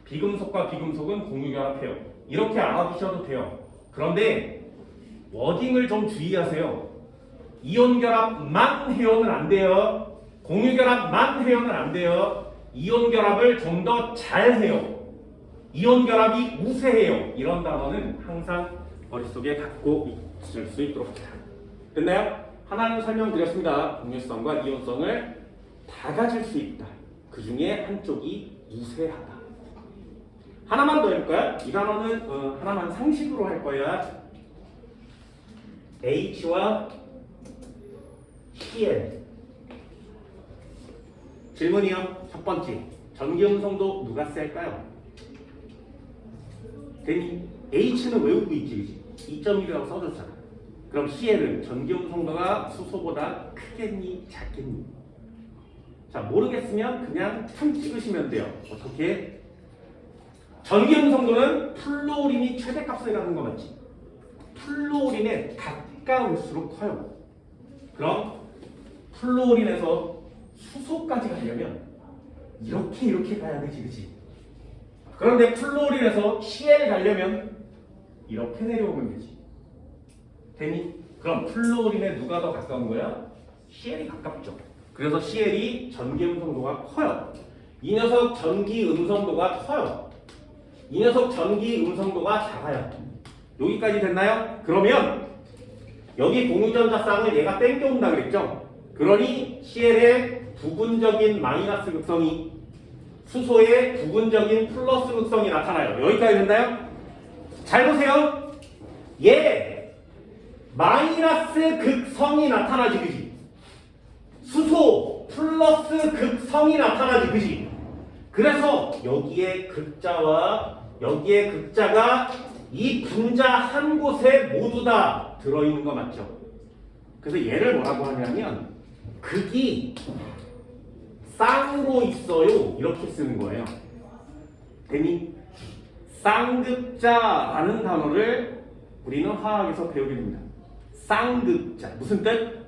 비금속과 비금속은 공유결합해요. 이렇게 알아두셔도 돼요. 그런데 워딩을 좀 주의하세요. 이온결합만 해요는 안 돼요. 공유결합만 해요는 안 돼요. 이온결합을 좀 더 잘해요. 이온결합이 우세해요. 이런 단어는 항상 머릿속에 갖고 있을 수 있도록 합니다. 됐나요? 하나는 설명드렸습니다. 공유성과 이온성을 다 가질 수 있다. 그 중에 한쪽이 우세하다. 하나만 더 해볼까요? 이 단어는 하나만 상식으로 할 거야. H와 Cl. 질문이요. 첫 번째. 전기음성도 누가 셀까요? 대니 H는 외우고 있지, 그지? 2.1이라고 써줬잖아. 그럼 CL은 전기음성도가 수소보다 크겠니, 작겠니? 자, 모르겠으면 그냥 참 찍으시면 돼요. 어떻게? 전기음성도는 플루오린이 최대값을 갖는 거 맞지? 플루오린에 가까울수록 커요. 그럼 플루오린에서 수소까지 가려면 이렇게 가야 되지, 그치? 그런데 플루오린에서 CL 가려면 이렇게 내려오면 되지. 되니? 그럼 플루오린에 누가 더 가까운 거야? CL이 가깝죠. 그래서 CL이 전기 음성도가 커요. 이 녀석 전기 음성도가 커요. 이 녀석 전기 음성도가 작아요. 여기까지 됐나요? 그러면 여기 공유전자 쌍을 얘가 땡겨온다 그랬죠? 그러니 CL의 부분적인 마이너스 극성이 수소의 부분적인 플러스 극성이 나타나요. 여기까지 됐나요? 잘 보세요. 얘 마이너스 극성이 나타나지, 그지? 수소 플러스 극성이 나타나지, 그지? 그래서 여기에 극자와 여기에 극자가 이 분자 한 곳에 모두 다 들어있는 거 맞죠? 그래서 얘를 뭐라고 하냐면 극이 쌍으로 있어요. 이렇게 쓰는 거예요. 되니? 쌍극자라는 단어를 우리는 화학에서 배우게 됩니다. 쌍극자. 무슨 뜻?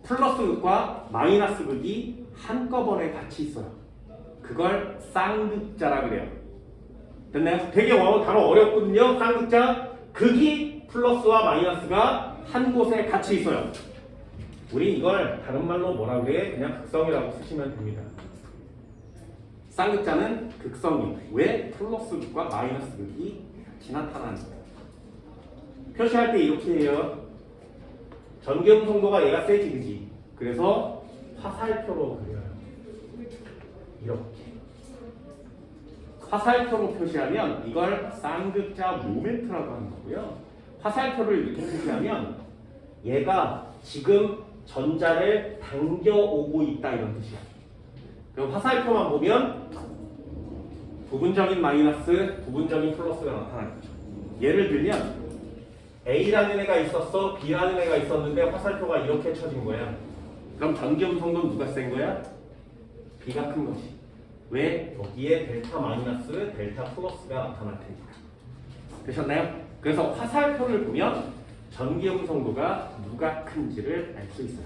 플러스 극과 마이너스 극이 한꺼번에 같이 있어요. 그걸 쌍극자라 그래요. 됐나요? 되게 단어 어렵거든요. 쌍극자. 극이 플러스와 마이너스가 한 곳에 같이 있어요. 우리 이걸 다른 말로 뭐라 그래? 그냥 극성이라고 쓰시면 됩니다. 쌍극자는 극성이 왜 플러스 극과 마이너스 극이 같이 나타나는 거예요. 표시할 때 이렇게 해요. 전기음성도가 얘가 세지, 그지? 그래서 화살표로 그려요. 이렇게. 화살표로 표시하면 이걸 쌍극자 모멘트라고 하는 거고요. 화살표를 이렇게 표시하면 얘가 지금 전자를 당겨오고 있다 이런 뜻이야. 그럼 화살표만 보면 부분적인 마이너스, 부분적인 플러스가 나타나겠죠. 예를 들면 A라는 애가 있었어, B라는 애가 있었는데 화살표가 이렇게 쳐진 거야. 그럼 전기음성도는 누가 센 거야? B가 큰 거지. 왜? 여기에 델타 마이너스, 델타 플러스가 나타날 테니까. 되셨나요? 그래서 화살표를 보면 전기음성도가 누가 큰지를 알 수 있어요.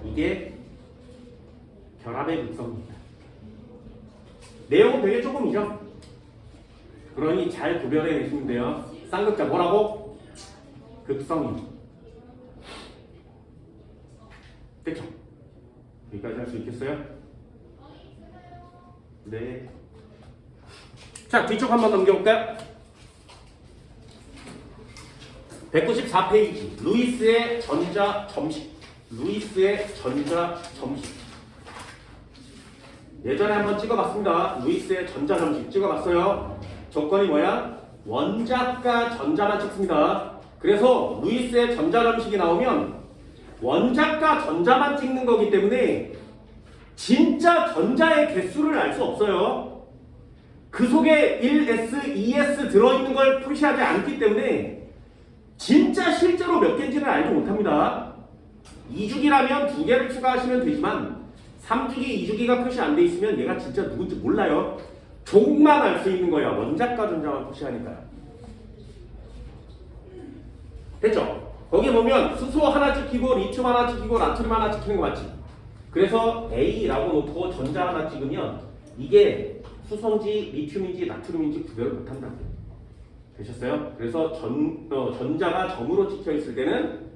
이게 결합의 극성입니다. 내용은 되게 조금이죠. 그러니 잘 구별해 내시면 돼요. 쌍극자 뭐라고? 극성입니다. 됐죠? 여기까지 할 수 있겠어요? 네. 자, 뒤쪽 한번 넘겨볼까요? 194페이지. 루이스의 전자 점식. 루이스의 전자 점식. 예전에 한번 찍어봤습니다. 루이스의 전자 점식 찍어봤어요. 조건이 뭐야? 원자과 전자만 찍습니다. 그래서 루이스의 전자 점식이 나오면 원자과 전자만 찍는 거기 때문에 진짜 전자의 개수를 알 수 없어요. 그 속에 1s, 2s 들어있는 걸 표시하지 않기 때문에 진짜 실제로 몇 개인지는 알지 못합니다. 2주기라면 2개를 추가하시면 되지만 3주기, 2주기가 표시 안 돼 있으면 얘가 진짜 누군지 몰라요. 조금만 알 수 있는 거야. 원자과 전자만 표시하니까요. 됐죠? 거기 보면 수소 하나 찍히고 리튬 하나 찍히고 나트륨 하나 찍히는 거 맞지? 그래서 A라고 놓고 전자 하나 찍으면 이게 수소인지 리튬인지 나트륨인지 구별을 못한다고요. 되셨어요? 그래서 전자가 점으로 찍혀 있을 때는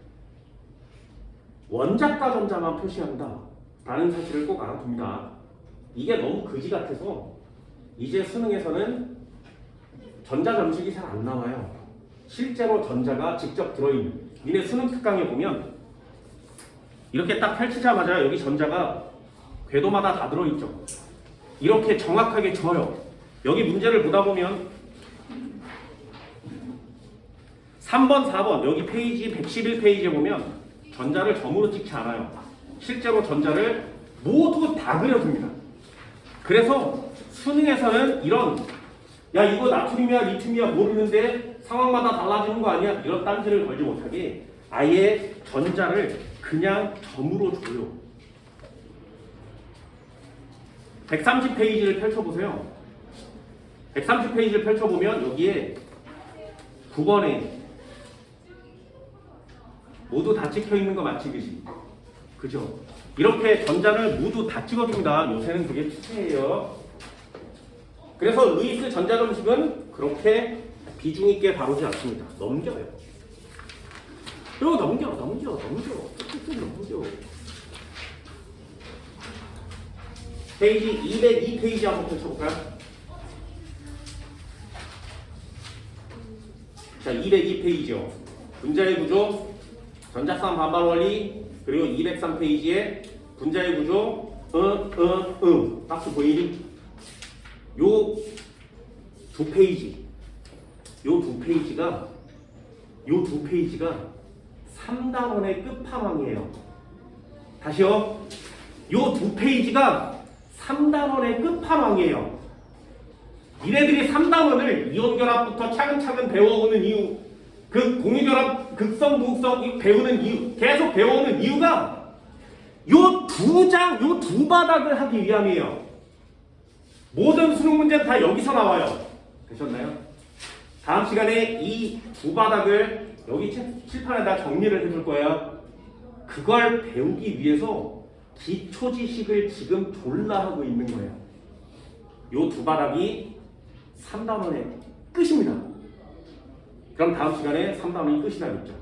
원자과 전자만 표시한다 라는 사실을 꼭 알아둡니다. 이게 너무 그지 같아서 이제 수능에서는 전자 점식이 잘 안 나와요. 실제로 전자가 직접 들어있는. 니네 수능 특강에 보면 이렇게 딱 펼치자마자 여기 전자가 궤도마다 다 들어있죠. 이렇게 정확하게 줘요. 여기 문제를 보다 보면 3번, 4번 여기 페이지 111페이지에 보면 전자를 점으로 찍지 않아요. 실제로 전자를 모두 다 그려줍니다. 그래서 수능에서는 이런 야 이거 나트륨이야 리튬이야 모르는데 상황마다 달라지는 거 아니야? 이런 딴지를 걸지 못하게 아예 전자를 그냥 점으로 줘요. 130페이지를 펼쳐보세요. 130페이지를 펼쳐보면 여기에 9번에 모두 다 찍혀있는 거 맞지 그지? 그죠? 이렇게 전자를 모두 다 찍어줍니다. 요새는 그게 추세예요. 그래서 루이스 전자점식은 그렇게 비중 있게 다루지 않습니다. 넘겨요. 그리고 넘겨. 페이지 202페이지 한번 펼쳐볼까요? 자, 202페이지요. 분자의 구조, 전자쌍 반발 원리, 그리고 203페이지에 분자의 구조, 박스 보이니? 요 두 페이지가 3단원의 끝판왕이에요. 다시요. 요 두 페이지가 3단원의 끝판왕이에요. 니네들이 3단원을 이온결합부터 차근차근 배워오는 이유, 그 공유결합, 극성, 무극성 배우는 이유, 계속 배워오는 이유가 요 두 바닥을 하기 위함이에요. 모든 수능 문제는 다 여기서 나와요. 되셨나요? 다음 시간에 이 두 바닥을 여기 칠판에다 정리를 해줄 거예요. 그걸 배우기 위해서 기초 지식을 지금 졸라 하고 있는 거예요. 요 두 바닥이 3단원의 끝입니다. 그럼 다음 시간에 3단원이 끝이 나겠죠.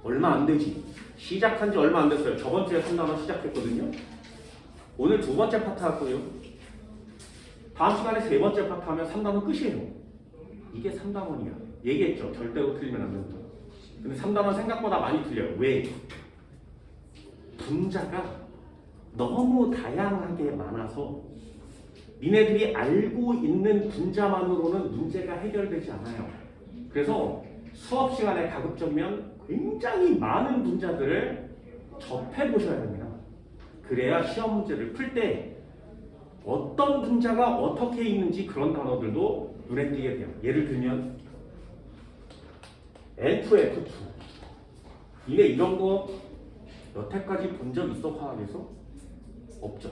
얼마 안 되지. 시작한 지 얼마 안 됐어요. 저번 주에 3단원 시작했거든요. 오늘 두 번째 파트 할 거예요. 다음 시간에 세 번째 파트 하면 3단원 끝이에요. 이게 3단원이야. 얘기했죠. 절대로 틀리면 안 된다. 근데 3단원 생각보다 많이 틀려요. 왜? 분자가 너무 다양하게 많아서 니네들이 알고 있는 분자만으로는 문제가 해결되지 않아요. 그래서 수업 시간에 가급적이면 굉장히 많은 분자들을 접해보셔야 됩니다. 그래야 시험 문제를 풀 때 어떤 분자가 어떻게 있는지 그런 단어들도 눈에 띄게 돼요. 예를 들면 N2F2 니네 이런 거 여태까지 본 적 있어? 화학에서? 없죠.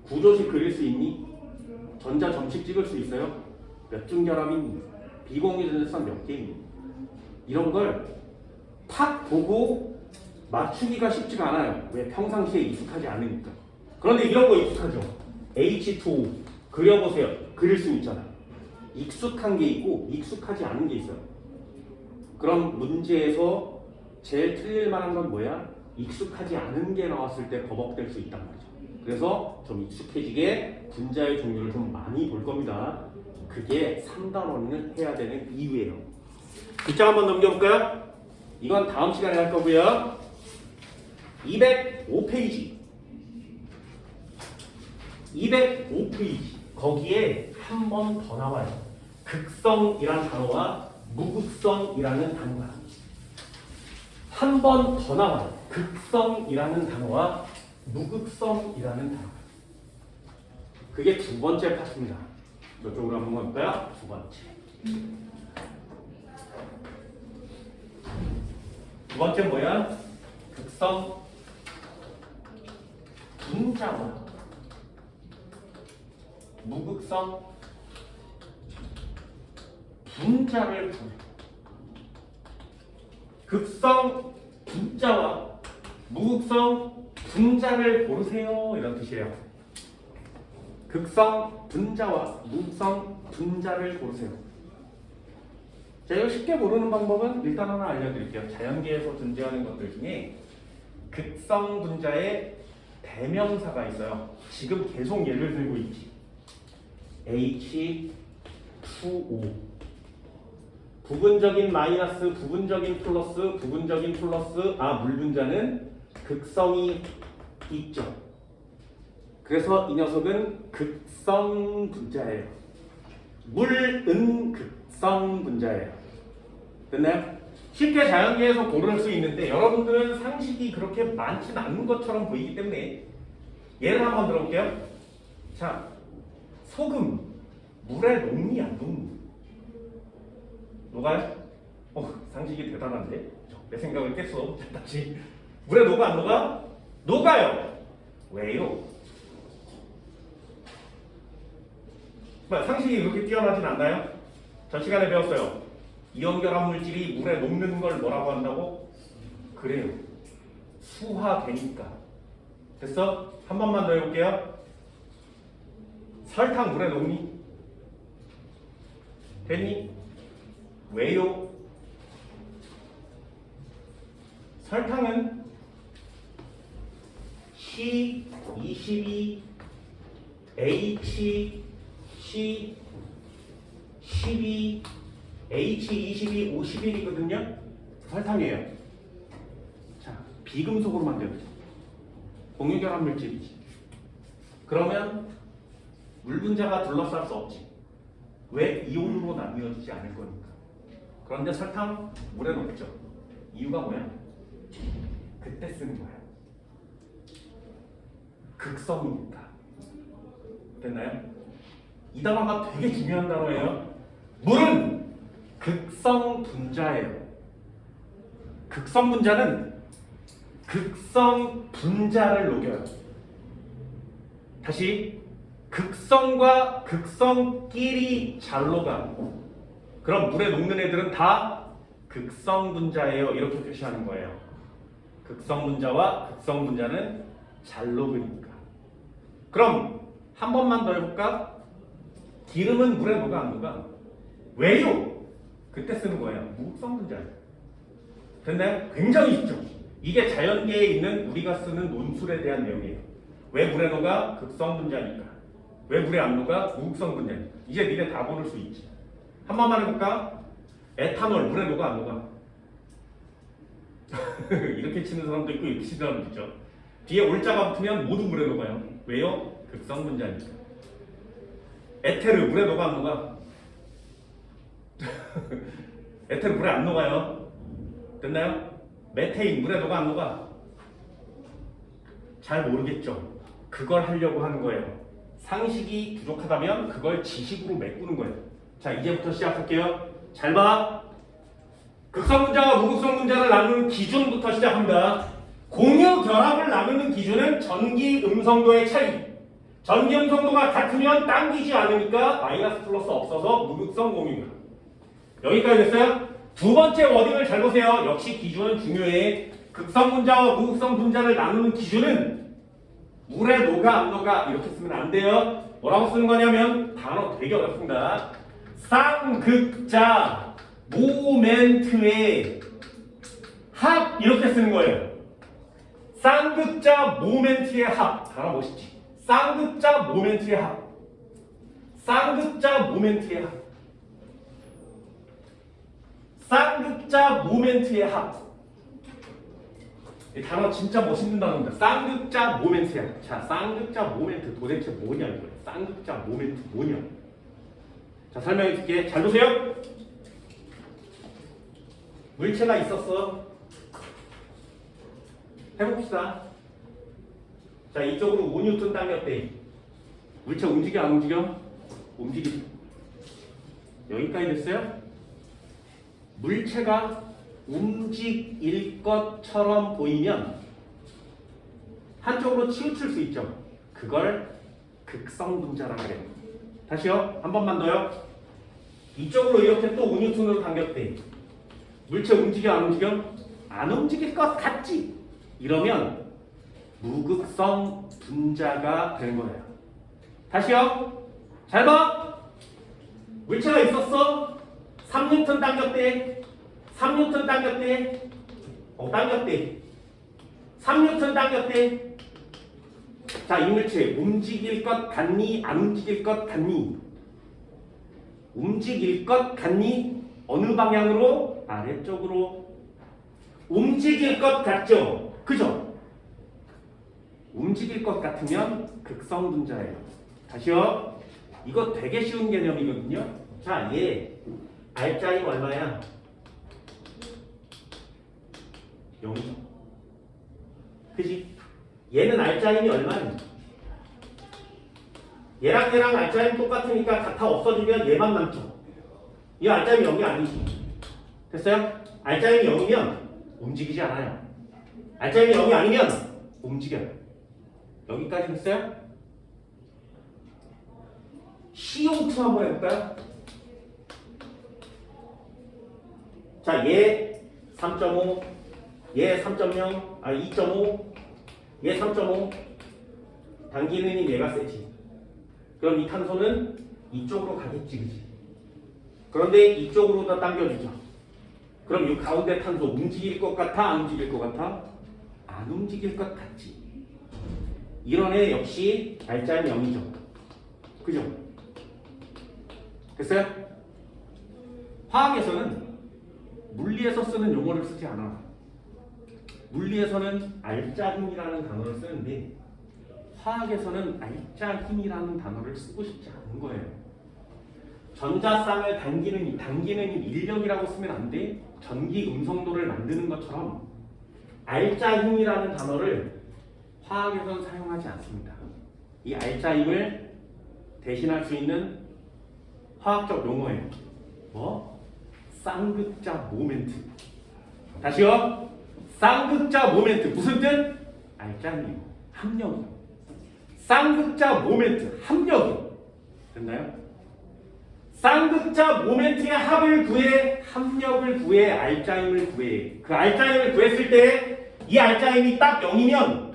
구조식 그릴 수 있니? 전자 점식 찍을 수 있어요? 몇 중 결합이니? 비공유전자쌍 몇 개니? 이런 걸 탁 보고 맞추기가 쉽지가 않아요. 왜? 평상시에 익숙하지 않으니까. 그런데 이런 거 익숙하죠? H2O 그려보세요. 그릴 수 있잖아요. 익숙한 게 있고 익숙하지 않은 게 있어요. 그럼 문제에서 제일 틀릴 만한 건 뭐야? 익숙하지 않은 게 나왔을 때 버벅될 수 있단 말이죠. 그래서 좀 익숙해지게 분자의 종류를 좀 많이 볼 겁니다. 그게 3단원을 해야 되는 이유예요. 글자 한번 넘겨볼까요? 이건 다음 시간에 할 거고요. 205페이지 거기에 한 번 더 나와요. 극성이라는 단어와 무극성이라는 단어가 한 번 더 나와요. 극성이라는 단어와 무극성이라는 단어. 그게 두 번째 파트입니다. 이쪽으로 한번 가볼까요? 두 번째. 두 번째 뭐야? 극성 분자와 무극성 분자를 보세요. 극성 분자와 무극성 분자를 고르세요. 이런 뜻이에요. 극성 분자와 무극성 분자를 고르세요. 자, 이거 쉽게 모르는 방법은 일단 하나 알려드릴게요. 자연계에서 존재하는 것들 중에 극성 분자의 대명사가 있어요. 지금 계속 예를 들고 있지. H2O 부분적인 마이너스, 부분적인 플러스, 부분적인 플러스, 물분자는 극성이 있죠. 그래서 이 녀석은 극성 분자예요. 물은 극성 분자예요. 됐나요? 쉽게 자연계에서 고를 수 있는데 여러분들은 상식이 그렇게 많지는 않은 것처럼 보이기 때문에 예를 한번 들어볼게요. 자, 소금 물에 녹니 안 녹니? 녹아요? 상식이 대단한데? 내 생각을 깼어. 자, 다시 물에 녹아 안 녹아? 녹아요. 왜요? 상식이 그렇게 뛰어나진 않나요? 전 시간에 배웠어요. 이온결합 물질이 물에 녹는 걸 뭐라고 한다고? 그래요. 수화되니까. 됐어? 한 번만 더 해볼게요. 설탕 물에 녹니? 됐니? 왜요? 설탕은 C22, H, C12, H22, O11이거든요. 설탕이에요. 자, 비금속으로 만들어져. 공유결합 물질이지. 그러면 물 분자가 둘러쌀 수 없지. 왜? 이온으로 나뉘어지지 않을 거니까. 그런데 설탕 물에 녹죠. 이유가 뭐야? 그때 쓰는 거야. 극성이니까. 됐나요? 이 단어가 되게 중요한 단어예요. 물은 극성 분자예요. 극성 분자는 극성 분자를 녹여요. 다시 극성과 극성끼리 잘 녹아. 그럼 물에 녹는 애들은 다 극성 분자예요. 이렇게 표시하는 거예요. 극성 분자와 극성 분자는 잘 녹으니까. 그럼 한 번만 더 해볼까? 기름은 물에 녹아 안 녹아? 왜요? 그때 쓰는 거예요. 무극성 분자예요. 됐나요? 굉장히 쉽죠? 이게 자연계에 있는 우리가 쓰는 논술에 대한 내용이에요. 왜 물에 녹아? 극성 분자니까. 왜 물에 안 녹아? 무극성 분자니까. 이제 니네 다 고를 수 있지. 한 번만 해볼까? 에탄올 물에 녹아 안 녹아? 이렇게 치는 사람도 있고 이렇게 치는 사람도 있죠. 뒤에 올자가 붙으면 모두 물에 녹아요. 왜요? 극성 분자니까. 에테르 물에 녹아 안 녹아? 에테르 물에 안 녹아요. 됐나요? 메테인 물에 녹아 안 녹아? 잘 모르겠죠. 그걸 하려고 하는 거예요. 상식이 부족하다면 그걸 지식으로 메꾸는 거예요. 자, 이제부터 시작할게요. 잘 봐. 극성 분자와 무극성 분자를 나누는 기준부터 시작합니다. 공유 결합을 나누는 기준은 전기 음성도의 차이. 전기 음성도가 같으면 당기지 않으니까 마이너스 플러스 없어서 무극성 공유입니다. 여기까지 됐어요? 두 번째 워딩을 잘 보세요. 역시 기준은 중요해. 극성 분자와 무극성 분자를 나누는 기준은 물에 녹아 안 녹아 이렇게 쓰면 안 돼요. 뭐라고 쓰는 거냐면 단어 되게 어렵습니다. 쌍극자 모멘트의 합 이렇게 쓰는 거예요. 쌍극자 모멘트의 합. 단어 멋있지? 쌍극자 모멘트의 합. 쌍극자 모멘트의 합. 쌍극자 모멘트의 합. 이 단어 진짜 멋있는 단어입니다. 쌍극자 모멘트의 합. 자, 쌍극자 모멘트 도대체 뭐냐 이거예요. 쌍극자 모멘트 뭐냐. 자, 설명해 줄게. 잘 보세요. 물체가 있었어. 해봅시다. 자, 이쪽으로 5N 당겼대. 물체 움직여 안 움직여? 움직이죠. 여기까지 됐어요? 물체가 움직일 것처럼 보이면 한쪽으로 치우칠 수 있죠. 그걸 극성 분자라고 해요. 다시요. 한 번만 더요. 이쪽으로 이렇게 또 5N으로 당겼대. 물체 움직여 안 움직여? 안 움직일 것 같지? 이러면 무극성 분자가 되는 거예요. 다시요. 잘 봐. 물체가 있었어. 3N 당겼대. 3N 당겼대. 당겼대. 3N 당겼대. 자, 이 물체 움직일 것 같니? 안 움직일 것 같니? 움직일 것 같니? 어느 방향으로? 아래쪽으로. 움직일 것 같죠? 그죠? 움직일 것 같으면 극성 분자예요. 다시요. 이거 되게 쉬운 개념이거든요. 자, 얘 알짜임 얼마야? 0이죠. 그지? 얘는 알짜임이 얼마니? 얘랑 얘랑 알짜임 똑같으니까 같아 없어지면 얘만 남죠. 이 알짜임이 0이 아니지. 됐어요? 알짜임이 0이면 움직이지 않아요. 알짜임이 0이 아니면 움직여요. 여기까지 됐어요? CO2 한번 해볼까요? 자, 얘 3.5, 얘 3.0, 아 2.5, 얘 3.5. 당기는 힘 얘가 세지. 그럼 이 탄소는 이쪽으로 가겠지, 그지? 그런데 이쪽으로 더 당겨주죠. 그럼 이 가운데 탄소 움직일 것 같아? 안 움직일 것 같아? 안 움직일 것 같지. 이런 애 역시 알짜임 0이죠. 그죠? 됐어요? 화학에서는 물리에서 쓰는 용어를 쓰지 않아. 물리에서는 알짜힘이라는 단어를 쓰는데 화학에서는 알짜힘이라는 단어를 쓰고 싶지 않은 거예요. 전자쌍을 당기는 힘 인력이라고 쓰면 안 돼. 전기 음성도를 만드는 것처럼 알짜힘이라는 단어를 화학에서는 사용하지 않습니다. 이 알짜힘을 대신할 수 있는 화학적 용어예요. 뭐? 쌍극자 모멘트. 다시요. 쌍극자 모멘트. 무슨 뜻? 알짜힘. 합력이요. 쌍극자 모멘트. 합력이요. 됐나요? 쌍극자 모멘트의 합을 구해, 합력을 구해, 알짜힘을 구해. 그 알짜힘을 구했을 때 이 알짜힘이 딱 0이면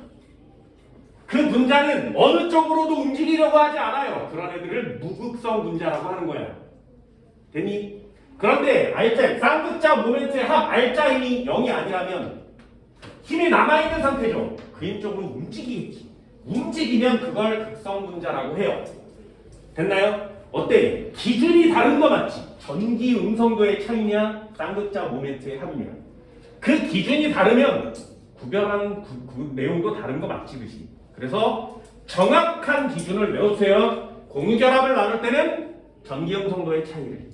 그 분자는 어느 쪽으로도 움직이려고 하지 않아요. 그런 애들을 무극성 분자라고 하는 거예요. 됐니? 그런데 알짜 쌍극자 모멘트의 합 알짜힘이 0이 아니라면 힘이 남아있는 상태죠. 그 힘 쪽으로 움직이겠지. 움직이면 그걸 극성 분자라고 해요. 됐나요? 어때? 기준이 다른 거 맞지? 전기 음성도의 차이냐 쌍극자 모멘트의 합이냐. 그 기준이 다르면 구별하는 내용도 다른 거 맞지, 그지? 그래서 정확한 기준을 외우세요. 공유결합을 나눌 때는 전기 음성도의 차이를,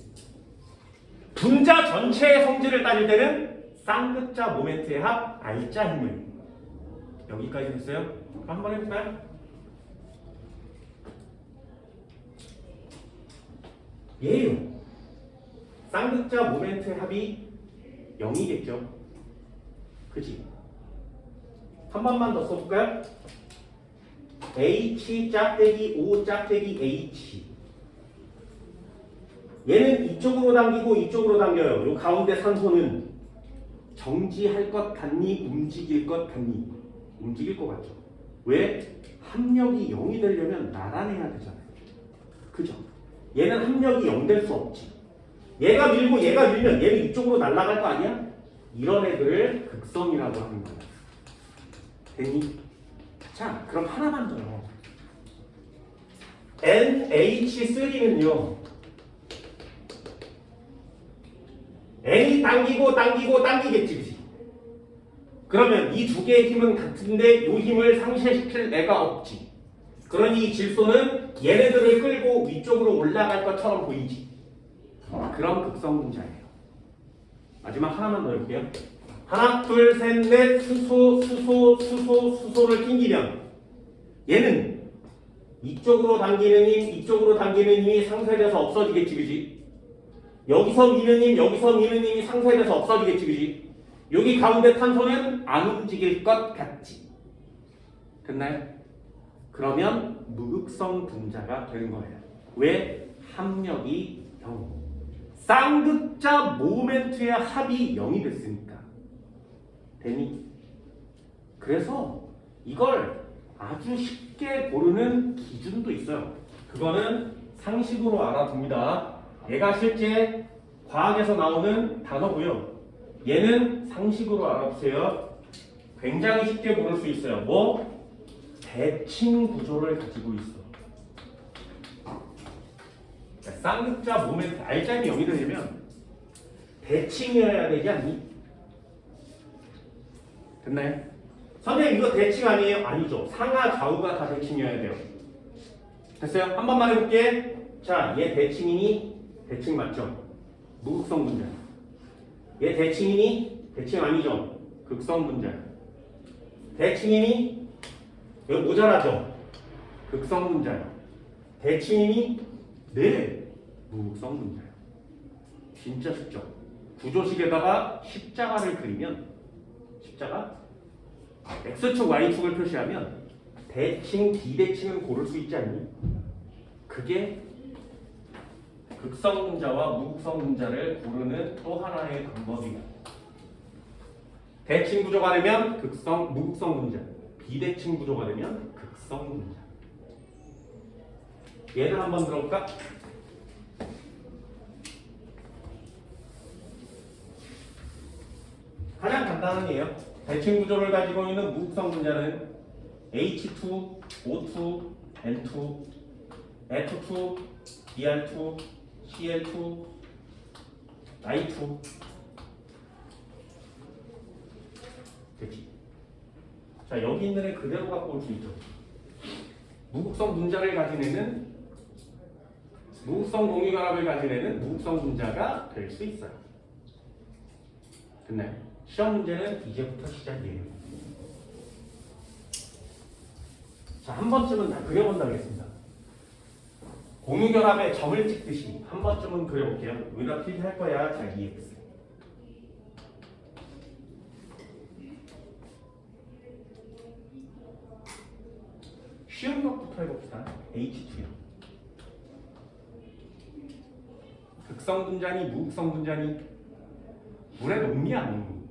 분자 전체의 성질을 따질 때는 쌍극자 모멘트의 합 알짜힘을. 여기까지 됐어요? 한번 해볼까요? 얘요. 쌍극자 모멘트의 합이 0이겠죠. 그치? 한 번만 더 써볼까요? H 짝대기 O 짝대기 H. 얘는 이쪽으로 당기고 이쪽으로 당겨요. 요 가운데 산소는 정지할 것 같니? 움직일 것 같니? 움직일 것 같죠. 왜? 합력이 0이 되려면 나란해야 되잖아요. 그죠? 얘는 합력이 0 될 수 없지. 얘가 밀고 얘가 밀면 얘는 이쪽으로 날아갈 거 아니야? 이런 애들을 극성이라고 하는 거야. 됐니? 자, 그럼 하나만 더요. NH3는요. N이 당기고 당기겠지, 그치? 그러면 이 두 개의 힘은 같은데 이 힘을 상쇄시킬 애가 없지. 그러니 이 질소는 얘네들을 끌고 위쪽으로 올라갈 것처럼 보이지. 그런 극성 분자예요. 마지막 하나만 더 해볼게요. 하나, 둘, 셋, 넷, 수소를 튕기면 얘는 이쪽으로 당기는 힘이 상쇄돼서 없어지겠지, 그지? 여기서 미는 힘이 상쇄돼서 없어지겠지, 그지? 여기 가운데 탄소는 안 움직일 것 같지. 됐나요? 그러면 무극성 분자가 되는 거예요. 왜? 합력이 0. 쌍극자 모멘트의 합이 0이 됐으니까. 되니? 그래서 이걸 아주 쉽게 고르는 기준도 있어요. 그거는 상식으로 알아둡니다. 얘가 실제 과학에서 나오는 단어고요. 얘는 상식으로 알아두세요. 굉장히 쉽게 고를 수 있어요. 뭐? 대칭 구조를 가지고 있어. 쌍극자 모멘트 알짜임이 0이 되려면 대칭이어야 되지 않니? 됐나요? 선생님 이거 대칭 아니에요? 아니죠. 상하 좌우가 다 대칭이어야 돼요. 됐어요? 한 번만 해볼게. 자, 얘 대칭이니? 대칭 맞죠? 무극성 분자. 얘 대칭이니? 대칭 아니죠? 극성 분자. 대칭이니? 여기 모자라죠? 극성 분자. 대칭이니? 네. 무극성 분자예요. 진짜 쉽죠? 구조식에다가 십자가를 그리면 십자가 X축, Y축을 표시하면 대칭, 비대칭은 고를 수 있지 않니? 그게 극성 분자와 무극성 분자를 고르는 또 하나의 방법이야. 대칭 구조가 되면 무극성 분자, 비대칭 구조가 되면 극성 분자. 얘를 한번 들어볼까? 가장 간단한 예요. 대칭 구조를 가지고 있는 무극성 분자는 H2, O2, N2, F2, Br2, Cl2, I2. 됐지? 자, 여기 있는 애 그대로 갖고 올 수 있죠. 무극성 분자를 가진 애는 무극성 공유결합을 가진 애는 무극성 분자가 될 수 있어요. 됐나요? 시험 문제는 이제부터 시작이에요. 자, 한 번쯤은 다 그려본다 하겠습니다. 공유결합에 점을 찍듯이 한 번쯤은 그려볼게요. 여기다 필기할 거야. 자, EX. 쉬운 것부터 해봅시다. H2요. 극성 분자니 무극성 분자니? 물에 녹니 안 녹니?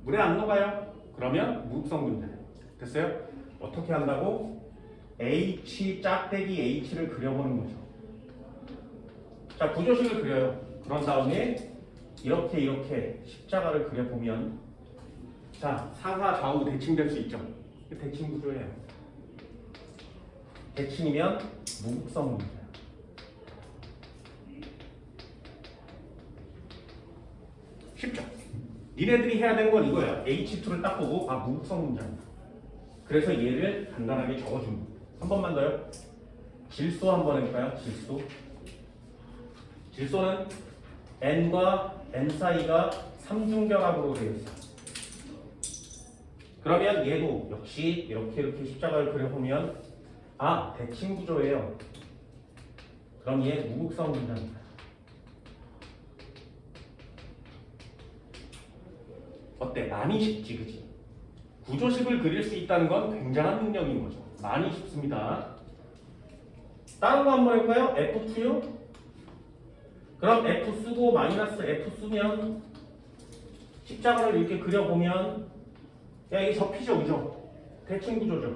물에 안 녹아요. 그러면 무극성 분자예요. 됐어요? 어떻게 한다고? H 짝대기 H를 그려보는 거죠. 자, 구조식을 그려요. 그런 다음에 이렇게 십자가를 그려보면 자, 상하 좌우 대칭될 수 있죠. 대칭 구조예요. 대칭이면 무극성 분자예요. 쉽죠? 니네들이 해야 되는 건 이거야. H2를 딱 보고 아, 무극성 분자입니다. 그래서 얘를 간단하게 적어줍니다. 한 번만 더요. 질소 한번 해볼까요? 질소는 N과 N 사이가 삼중결합으로 되어 있어요. 그러면 얘도 역시 이렇게 십자가를 그려보면 아, 대칭 구조예요. 그럼 얘 무극성 분자입니다. 어때? 많이 쉽지, 그치? 구조식을 그릴 수 있다는 건 굉장한 능력인 거죠. 많이 쉽습니다. 다른 거 한번 해볼까요? F2요? 그럼 F 쓰고 마이너스 F 쓰면 십자가를 이렇게 그려보면 야, 이게 접히죠, 그죠? 대칭 구조죠.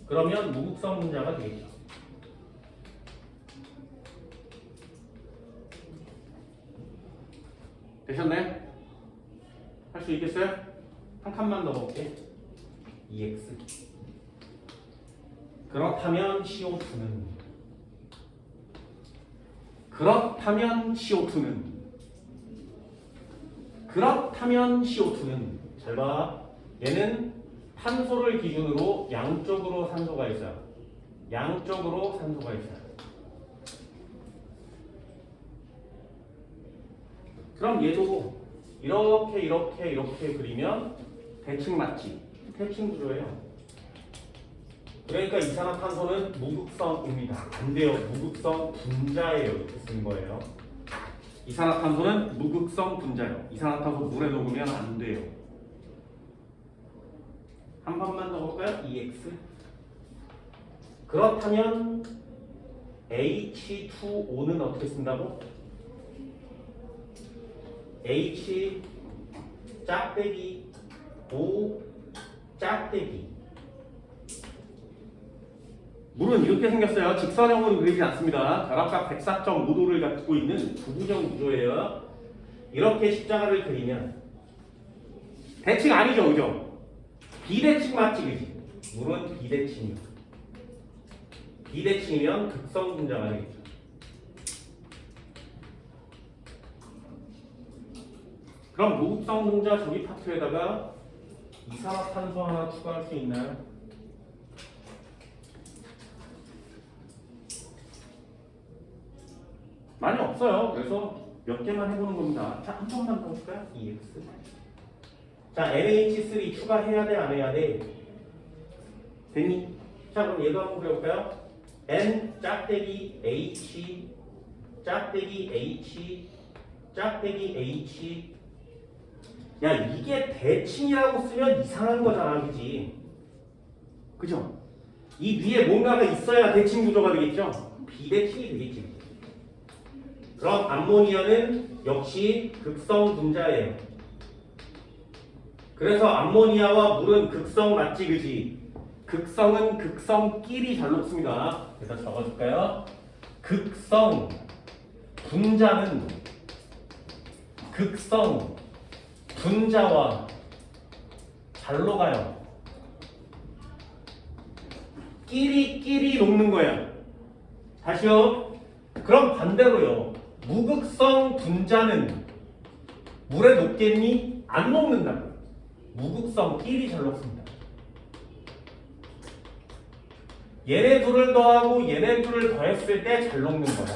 그러면 무극성 분자가 되겠죠. 되셨나요? 할 수 있겠어요? 한 칸만 더 볼게. EX. 그렇다면 CO2는 잘 봐. 얘는 탄소를 기준으로 양쪽으로 산소가 있어요. 그럼 얘도 이렇게 그리면 대칭 맞지? 대칭 구조예요. 그러니까 이산화탄소는 무극성입니다. 안 돼요. 무극성 분자예요. 이렇게 쓴 거예요. 이산화탄소는 무극성 분자예요. 이산화탄소 물에 녹으면 안 돼요. 한 번만 더 볼까요? EX. 그렇다면 H2O는 어떻게 쓴다고? H 짝대기 O 짝대기. 물은 이렇게 생겼어요. 직선형은 그리지 않습니다. 결합각 104.5도를 갖고 있는 부분형 구조예요. 이렇게 십자가를 그리면 대칭 아니죠, 그죠? 비대칭 맞지, 그지? 물은 비대칭이요. 비대칭이면 극성 분자가 되겠죠. 그럼 무극성 분자 저기 파트에다가 이산화탄소 하나 추가할 수 있나요? 많이 없어요. 그래서 몇 개만 해보는 겁니다. 자, 한 번만 더 볼까요? EX. 자, NH3 추가해야 돼, 안 해야 돼? 됐니? 자, 그럼 얘도 한번 그려볼까요? N 짝대기 H 짝대기 H 짝대기 H. 야, 이게 대칭이라고 쓰면 이상한 거잖아, 그지? 그죠? 이 위에 뭔가가 있어야 대칭 구조가 되겠죠? 비대칭이 되겠지. 그럼 암모니아는 역시 극성 분자예요. 그래서 암모니아와 물은 극성 맞지, 그지? 극성은 극성끼리 잘 녹습니다. 그래서 적어줄까요? 극성 분자는 극성 분자와 잘 녹아요. 끼리 녹는 거야. 다시요. 그럼 반대로요. 무극성 분자는 물에 녹겠니? 안 녹는다고요. 무극성 끼리 잘 녹습니다. 얘네 둘을 더하고 얘네 둘을 더했을 때 잘 녹는 거야.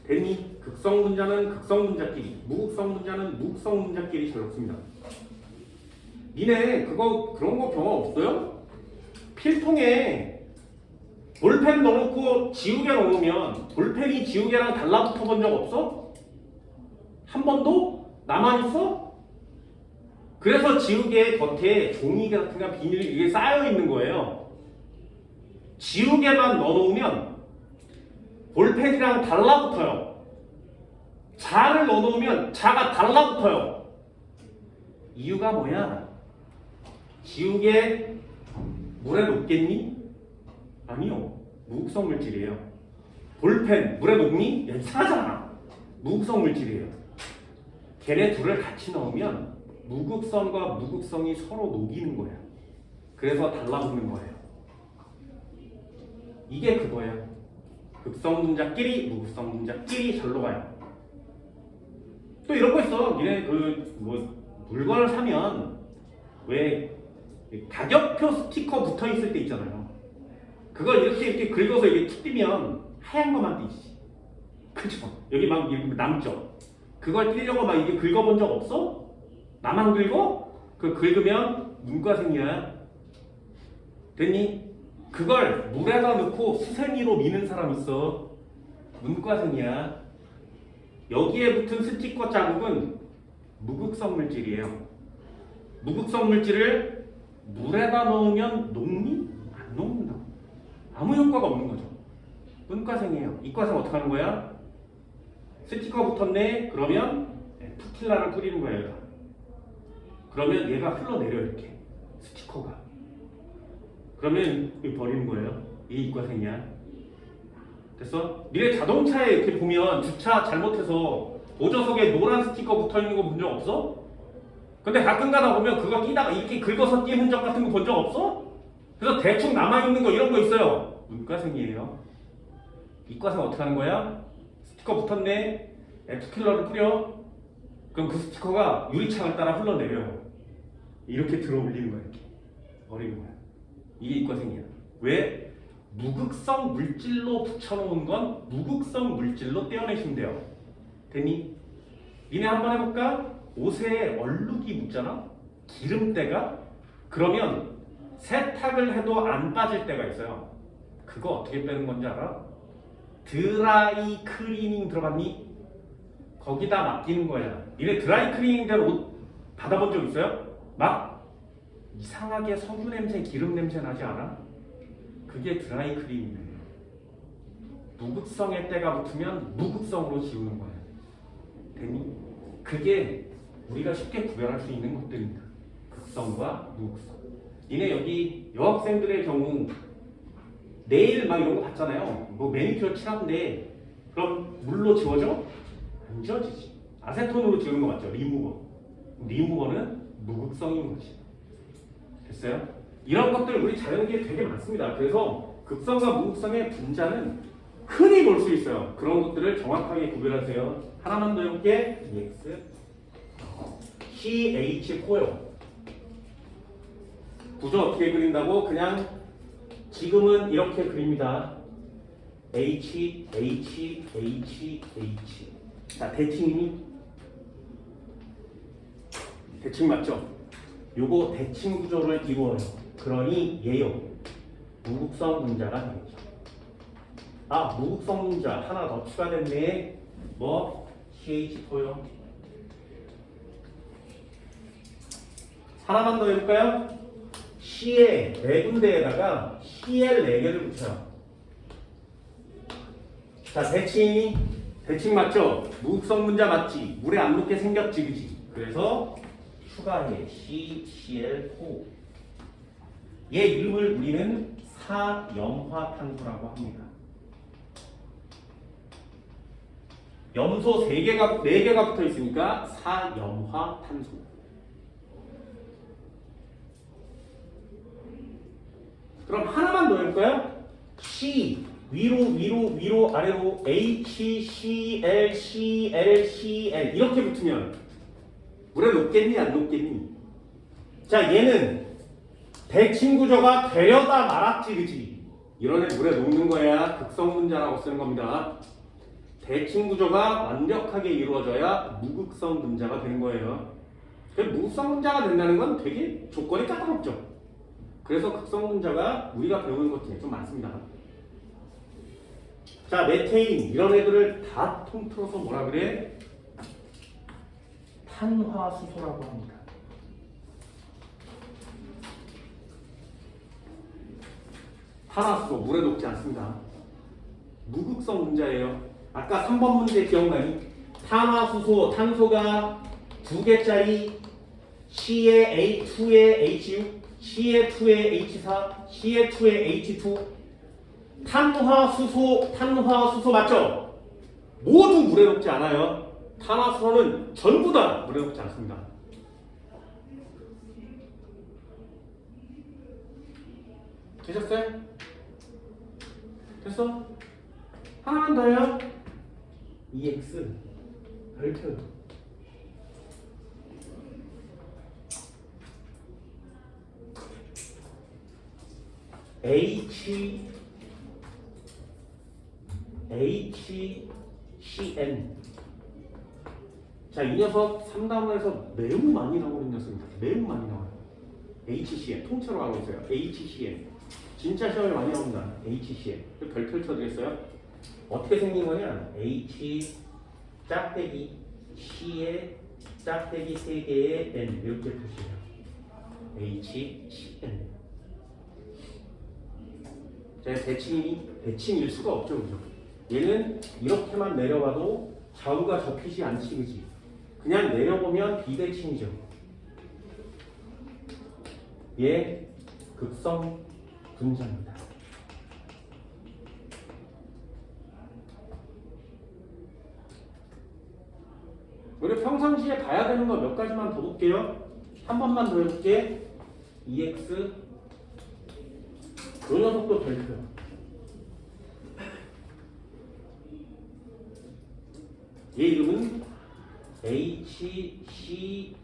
됐니? 극성 분자는 극성 분자끼리, 무극성 분자는 무극성 분자끼리 잘 녹습니다. 니네 그런 거 경험 없어요? 필통에 볼펜 넣어놓고 지우개 넣으면 볼펜이 지우개랑 달라붙어 본 적 없어? 한 번도? 나만 있어? 그래서 지우개 겉에 종이 같은 거 비닐이 이게 쌓여 있는 거예요. 지우개만 넣어놓으면 볼펜이랑 달라붙어요. 자를 넣어놓으면 자가 달라붙어요. 이유가 뭐야? 지우개 물에 녹겠니? 아니요. 무극성 물질이에요. 볼펜 물에 녹니? 야, 이상하잖아. 무극성 물질이에요. 걔네 둘을 같이 넣으면 무극성과 무극성이 서로 녹이는 거야. 그래서 달라붙는 거예요. 이게 그거야. 극성 분자끼리 무극성 분자끼리 잘 녹아요. 또 이런 거 있어. 니네 물건을 사면 왜 가격표 스티커 붙어 있을 때 있잖아요. 그걸 이렇게 긁어서 이게 툭 띄면 하얀 거만 띄지. 그쵸? 여기 막 남죠. 그걸 띄려고 막 이게 긁어본 적 없어? 나만 긁어? 그 긁으면 문과생이야. 됐니? 그걸 물에다 넣고 수세미로 미는 사람 있어. 문과생이야. 여기에 붙은 스티커 자국은 무극성 물질이에요. 무극성 물질을 물에다 넣으면 녹니? 안 녹는다. 아무 효과가 없는 거죠. 문과생이에요. 이과생 어떻게 하는 거야? 스티커 붙었네? 그러면 푸킬라를 뿌리는 거예요. 그러면 얘가 흘러내려 이렇게 스티커가. 그러면 버리는 거예요. 이게 이과생이야. 됐어? 니네 자동차에 이렇게 보면 주차 잘못해서 보조석에 노란 스티커 붙어있는 거 본 적 없어? 근데 가끔 가다 보면 그거 끼다가 이렇게 긁어서 낀 흔적 같은 거 본 적 없어? 그래서 대충 남아있는 거 이런 거 있어요. 문과생이에요. 이과생 어떻게 하는 거야? 스티커 붙었네? 에프킬러를 뿌려? 그럼 그 스티커가 유리창을 따라 흘러내려요. 이렇게 들어 올리는 거야. 이렇게 버리는 거야. 이게 이과생이야. 왜? 무극성 물질로 붙여놓은 건 무극성 물질로 떼어내시면 돼요. 됐니? 니네 한번 해볼까? 옷에 얼룩이 묻잖아? 기름때가? 그러면 세탁을 해도 안 빠질 때가 있어요. 그거 어떻게 빼는 건지 알아? 드라이 클리닝 들어봤니? 거기다 맡기는 거야. 니네 드라이 클리닝 된 옷 받아본 적 있어요? 막 이상하게 석유 냄새, 기름 냄새 나지 않아? 그게 드라이 클리닝이에요. 무극성의 때가 붙으면 무극성으로 지우는 거야. 됐니? 그게 우리가 쉽게 구별할 수 있는 것들입니다. 극성과 무극성. 니네 여기 여학생들의 경우 네일 막 이런 거 봤잖아요. 뭐 매니큐어 칠하는데 그럼 물로 지워져? 안 지워지지. 아세톤으로 지우는 거 맞죠? 리무버. 리무버는 무극성인 거지. 됐어요? 이런 것들 우리 자연계에 되게 많습니다. 그래서 극성과 무극성의 분자는 흔히 볼 수 있어요. 그런 것들을 정확하게 구별하세요. 하나만 더 해볼게. EX CH 코요. 구조 어떻게 그린다고? 그냥 지금은 이렇게 그립니다. H, H, H, H. 자, 대칭이니? 대칭 맞죠? 요거 대칭 구조를 이루어요. 그러니 얘요. 무극성 분자가 되겠죠. 아, 무극성 분자 하나 더 추가됐네. 뭐? CH4요. 하나만 더 해볼까요? C에 네 군데에다가 Cl 4개를 붙여요. 자, 대칭 맞죠? 무극성 분자 맞지? 물에 안 녹게 생겼지, 그지? 그래서 추가해 CCl4. 얘 이름을 우리는 사염화탄소라고 합니다. 염소 4개가 붙어 있으니까 사염화탄소. 그럼 하나만 더 해볼까요? C 위로 아래로 H, Cl, Cl, Cl 이렇게 붙으면 물에 녹겠니 안 녹겠니? 자, 얘는 대칭 구조가 되려다 말았지, 그치? 이런 애 물에 녹는 거야. 극성 분자라고 쓰는 겁니다. 대칭 구조가 완벽하게 이루어져야 무극성 분자가 되는 거예요. 무극성 분자가 된다는 건 되게 조건이 까다롭죠. 그래서 극성 분자가 우리가 배우는 것 중에 좀 많습니다. 자, 메테인 이런 애들을 다 통틀어서 뭐라 그래? 탄화수소라고 합니다. 탄화수소 물에 녹지 않습니다. 무극성 분자예요. 아까 3번 문제 기억나니? 탄화수소 탄소가 2개짜리 C에 A2에 H6 C에 2에 H4 C에 2에 H2 탄화수소 맞죠? 모두 물에 녹지 않아요. 탄화수소는 전부 다 물에 녹지 않습니다. 되셨어요? 됐어? 하나만 더요. EX 벨트 HCN. 자, 이 녀석 3단원에서 매우 많이 나오는 녀석입니다. 매우 많이 나와요. HCN 통째로 하고 있어요. HCN 진짜 시험에 많이 나옵니다. HCN 별표를 쳐드렸어요. 어떻게 생긴 거냐? H 짝대기 C에 짝대기 3개의 N 이렇게 표시해요. HCN. 자, 대칭일 수가 없죠, 그죠? 얘는 이렇게만 내려와도 좌우가 접히지 않지, 그지? 그냥 내려보면 비대칭이죠. 얘 극성 분자입니다. 우리 평상시에 봐야 되는 거 몇 가지만 더 볼게요. 한 번만 더 해볼게. EX 요 녀석도 별표야. 얘 이름은 HCHO.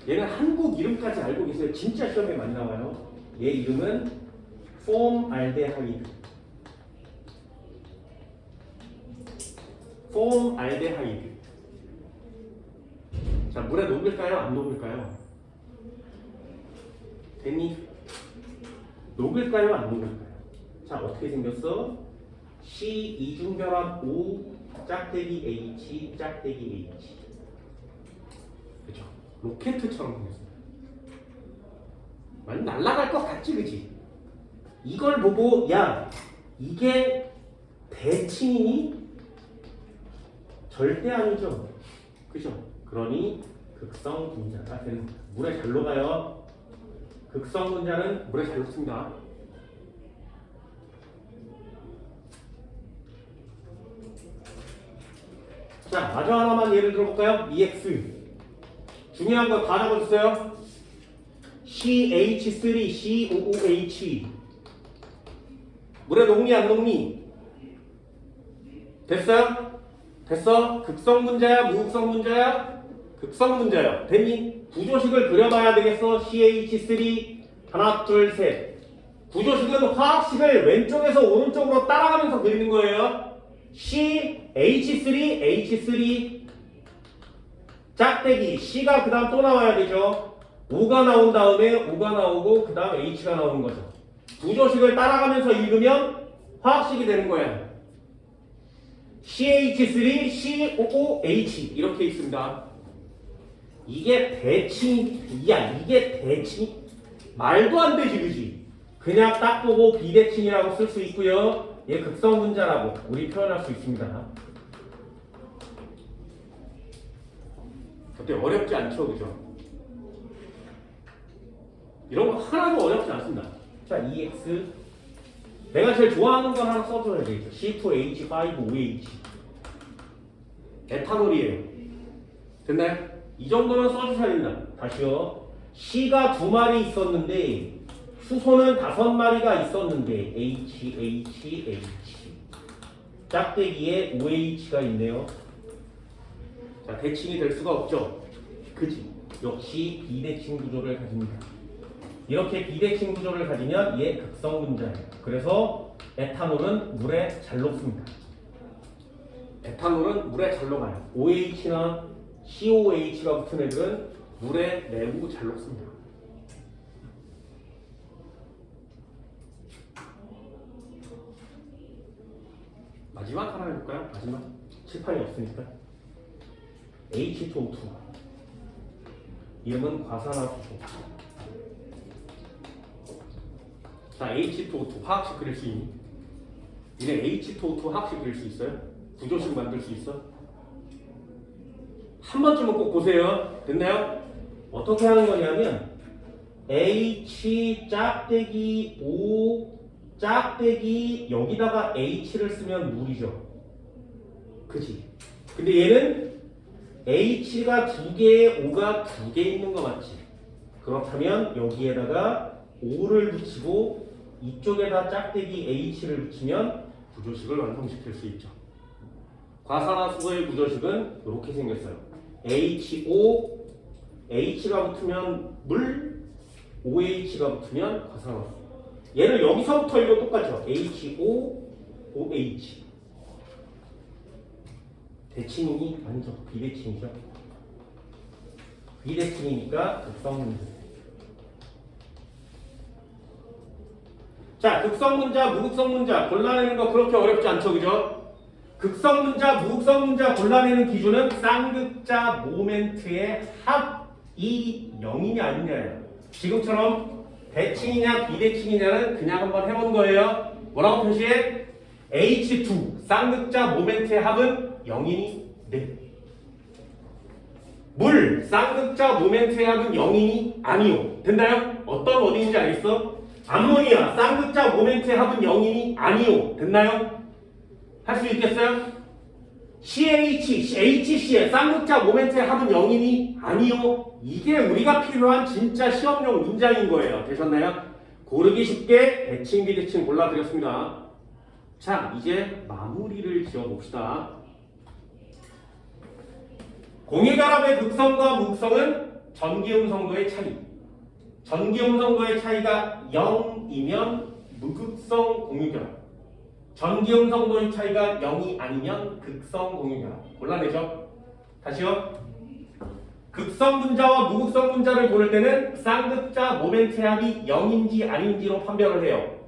얘는 한국 이름까지 알고 계세요. 진짜 시험에 많이 나와요. 얘 이름은 폼알데하이드. 폼알데하이드. 자, 물에 녹을까요? 안 녹을까요? 됐니? 녹을까요? 안 녹을까요? 자, 어떻게 생겼어? C 이중결합 O 짝대기 H 짝대기 H. 그죠? 로켓처럼 생겼습니다. 완전 날아갈 것 같지, 그지? 이걸 보고 야, 이게 대칭이니? 절대 아니죠. 그죠? 그러니 극성 분자가 되는 겁니다. 물에 잘 녹아요. 극성 분자는 물에 잘 녹습니다. 자, 마저 하나만 예를 들어볼까요? EX. 중요한 거 다 적어주세요. CH3COOH. 물에 녹니 안 녹니? 됐어요? 됐어? 극성 분자야? 무극성 분자야? 극성 분자야. 됐니? 구조식을 그려봐야 되겠어. CH3 하나 둘 셋. 구조식은 화학식을 왼쪽에서 오른쪽으로 따라가면서 그리는 거예요. C, H3, H3 짝대기 C가 그 다음 또 나와야 되죠. O가 나온 다음에 O가 나오고 그 다음 H가 나오는 거죠. 구조식을 따라가면서 읽으면 화학식이 되는 거예요. CH3, COOH 이렇게 있습니다. 이게 대칭이야. 이게 대칭 말도 안 되지, 그지? 그냥 딱 보고 비대칭이라고 쓸 수 있고요. 얘 극성분자라고 우리 표현할 수 있습니다. 어때? 어렵지 않죠, 그죠? 이런 거 하나도 어렵지 않습니다. 자, EX 내가 제일 좋아하는 걸 하나 써줘야 되겠죠. C2H5OH 에탄올이에요. 됐나요? 이 정도는 써주셔야 된다. 다시요. C가 2마리 있었는데 수소는 5마리가 있었는데 H 짝대기에 OH가 있네요. 자, 대칭이 될 수가 없죠. 그지? 역시 비대칭 구조를 가집니다. 이렇게 비대칭 구조를 가지면 얘 극성분자예요. 그래서 에탄올은 물에 잘 녹습니다. 에탄올은 물에 잘 녹아요. OH나 COH가 붙은 애들은 물에 매우 잘 녹습니다. 마지막 하나 해볼까요? 마지막 칠판이 없으니까 H2O2 이름은 과산화수소. 자, H2O2 화학식 그릴 수 있니? 니네 H2O2 화학식 그릴 수 있어요? 구조식 만들 수 있어? 한 번쯤은 꼭 보세요. 됐나요? 어떻게 하는 거냐면 H 짝대기 O 짝대기 여기다가 H를 쓰면 물이죠. 그치? 근데 얘는 H가 2개, O가 2개 있는 거 맞지? 그렇다면 여기에다가 O를 붙이고 이쪽에다 짝대기 H를 붙이면 구조식을 완성시킬 수 있죠. 과산화수소의 구조식은 이렇게 생겼어요. HO, H가 붙으면 물, OH가 붙으면 과산화수소. 얘를 여기서부터 이거 똑같죠. HO, OH. 대칭이니? 아니죠. 비대칭이죠. 비대칭이니까 극성분자. 자, 극성분자, 무극성분자 골라내는 거 그렇게 어렵지 않죠, 그죠? 극성분자, 무극성분자 골라내는 기준은 쌍극자 모멘트의 합이 0이냐 아니냐예요. 지금처럼 대칭이냐 비대칭이냐는 그냥 한번 해본 거예요. 뭐라고 표시해? H2 쌍극자 모멘트의 합은 0이니? 네. 물 쌍극자 모멘트의 합은 0이니? 아니요. 됐나요? 어떤 어디인지 알겠어? 암모니아 쌍극자 모멘트의 합은 0이니? 아니요. 됐나요? 할 수 있겠어요? HC의 쌍극자 모멘트의 합은 0이니? 아니요. 이게 우리가 필요한 진짜 시험용 문장인 거예요. 되셨나요? 고르기 쉽게 대칭 비대칭 골라드렸습니다. 자, 이제 마무리를 지어봅시다. 공유결합의 극성과 무극성은 전기음성도의 차이. 전기음성도의 차이가 0이면 무극성 공유결합. 전기음성도의 차이가 0이 아니면 극성 공유결합. 골라내죠? 다시요. 극성 분자와 무극성 분자를 고를 때는 쌍극자 모멘트 합이 0인지 아닌지로 판별을 해요.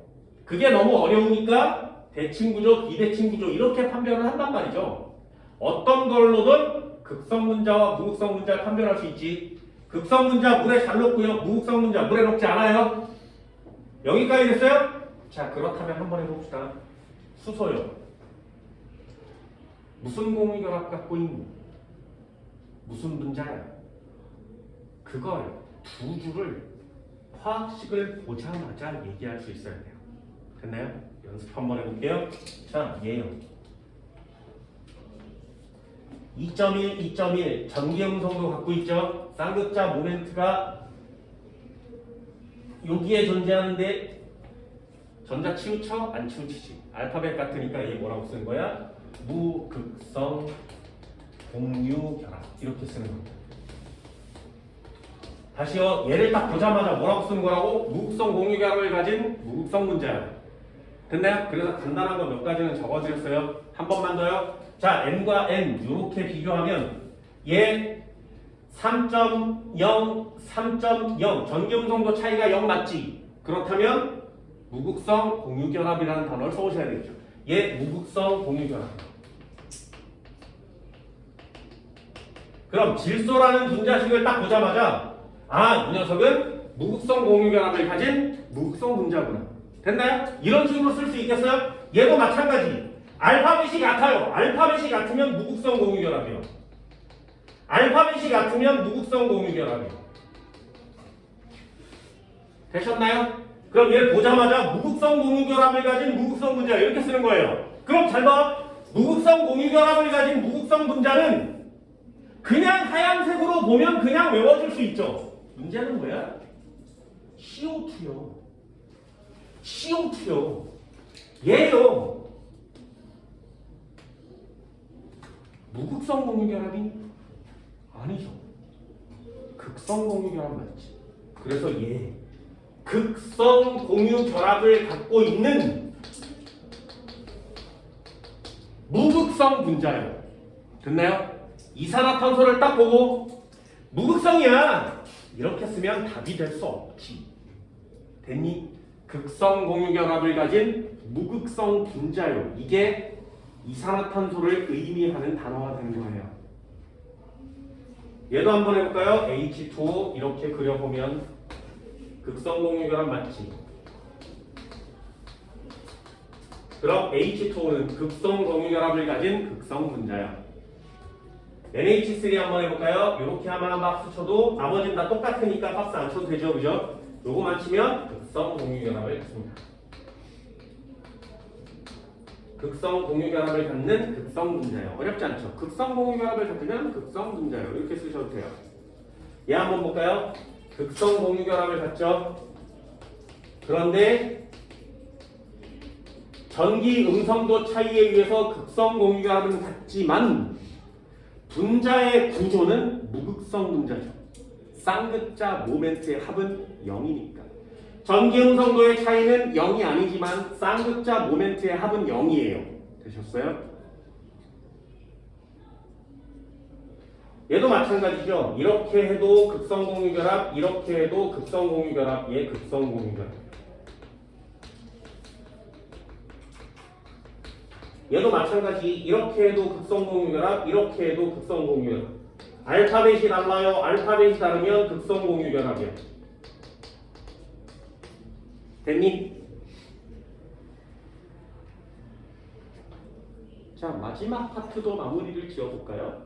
그게 너무 어려우니까 대칭 구조, 비대칭 구조 이렇게 판별을 한단 말이죠. 어떤 걸로든 극성 분자와 무극성 분자를 판별할 수 있지. 극성 분자 물에 잘 녹고요. 무극성 분자 물에 녹지 않아요. 여기까지 됐어요? 자, 그렇다면 한번 해봅시다. 수소요. 무슨 공유결합 갖고 있니? 무슨 분자야? 그걸 두 줄을 화학식을 보자마자 얘기할 수 있어야 돼요. 됐나요? 연습 한번 해볼게요. 자, 얘요. 2.1, 2.1 전기음성도 갖고 있죠. 쌍극자 모멘트가 여기에 존재하는데 전자 치우쳐? 안 치우치지. 알파벳 같으니까 얘 뭐라고 쓰는 거야? 무극성 공유결합 이렇게 쓰는 겁니다. 다시요. 얘를 딱 보자마자 뭐라고 쓰는 거라고? 무극성 공유결합을 가진 무극성 분자야. 됐나요? 그래서 간단한 거 몇 가지는 적어드렸어요. 한 번만 더요. 자, n과 n 이렇게 비교하면 얘 3.0, 3.0 전기음성도 차이가 0 맞지? 그렇다면 무극성 공유결합이라는 단어를 써오셔야 되겠죠. 얘 무극성 공유결합. 그럼 질소라는 분자식을 딱 보자마자 이 녀석은 무극성 공유결합을 가진 무극성 분자구나. 됐나요? 이런 식으로 쓸 수 있겠어요? 얘도 마찬가지. 알파벳이 같아요. 알파벳이 같으면 무극성 공유결합이요. 알파벳이 같으면 무극성 공유결합이요. 되셨나요? 그럼 얘를 보자마자 무극성 공유결합을 가진 무극성 분자 이렇게 쓰는 거예요. 그럼 잘 봐. 무극성 공유결합을 가진 무극성 분자는 그냥 하얀색으로 보면 그냥 외워줄 수 있죠. 문제는 뭐야? CO2요. CO2요. 얘요. 무극성 공유결합이 아니죠. 극성 공유결합 맞지. 그래서 얘 극성 공유결합을 갖고 있는 무극성 분자예요. 됐나요? 이산화탄소를 딱 보고 무극성이야 이렇게 쓰면 답이 될 수 없지. 됐니? 극성 공유결합을 가진 무극성 분자요. 이게 이산화탄소를 의미하는 단어가 되는 거예요. 얘도 한번 해볼까요? H2O 이렇게 그려보면 극성 공유결합 맞지? 그럼 H2O는 극성 공유결합을 가진 극성 분자야. NH3 한번 해볼까요? 이렇게 하면 박수 쳐도 나머지는 다 똑같으니까 박수 안 쳐도 되죠, 그죠? 요거만 치면 극성 공유결합을 갖습니다. 극성 공유결합을 갖는 극성 분자예요. 어렵지 않죠? 극성 공유결합을 갖으면 극성 분자예요. 이렇게 쓰셔도 돼요. 얘 한번 볼까요? 극성 공유결합을 갖죠. 그런데 전기 음성도 차이에 의해서 극성 공유결합은 같지만 분자의 구조는 무극성 분자죠. 쌍극자 모멘트의 합은 0이니까. 전기 음성도의 차이는 0이 아니지만 쌍극자 모멘트의 합은 0이에요. 되셨어요? 얘도 마찬가지죠. 이렇게 해도 극성 공유결합, 이렇게 해도 극성 공유결합, 얘 극성 공유결합. 얘도 마찬가지. 이렇게 해도 극성 공유결합, 이렇게 해도 극성 공유결합. 알파벳이 달라요. 알파벳이 다르면 극성 공유결합이야. 됐니? 자, 마지막 파트도 마무리를 지어볼까요?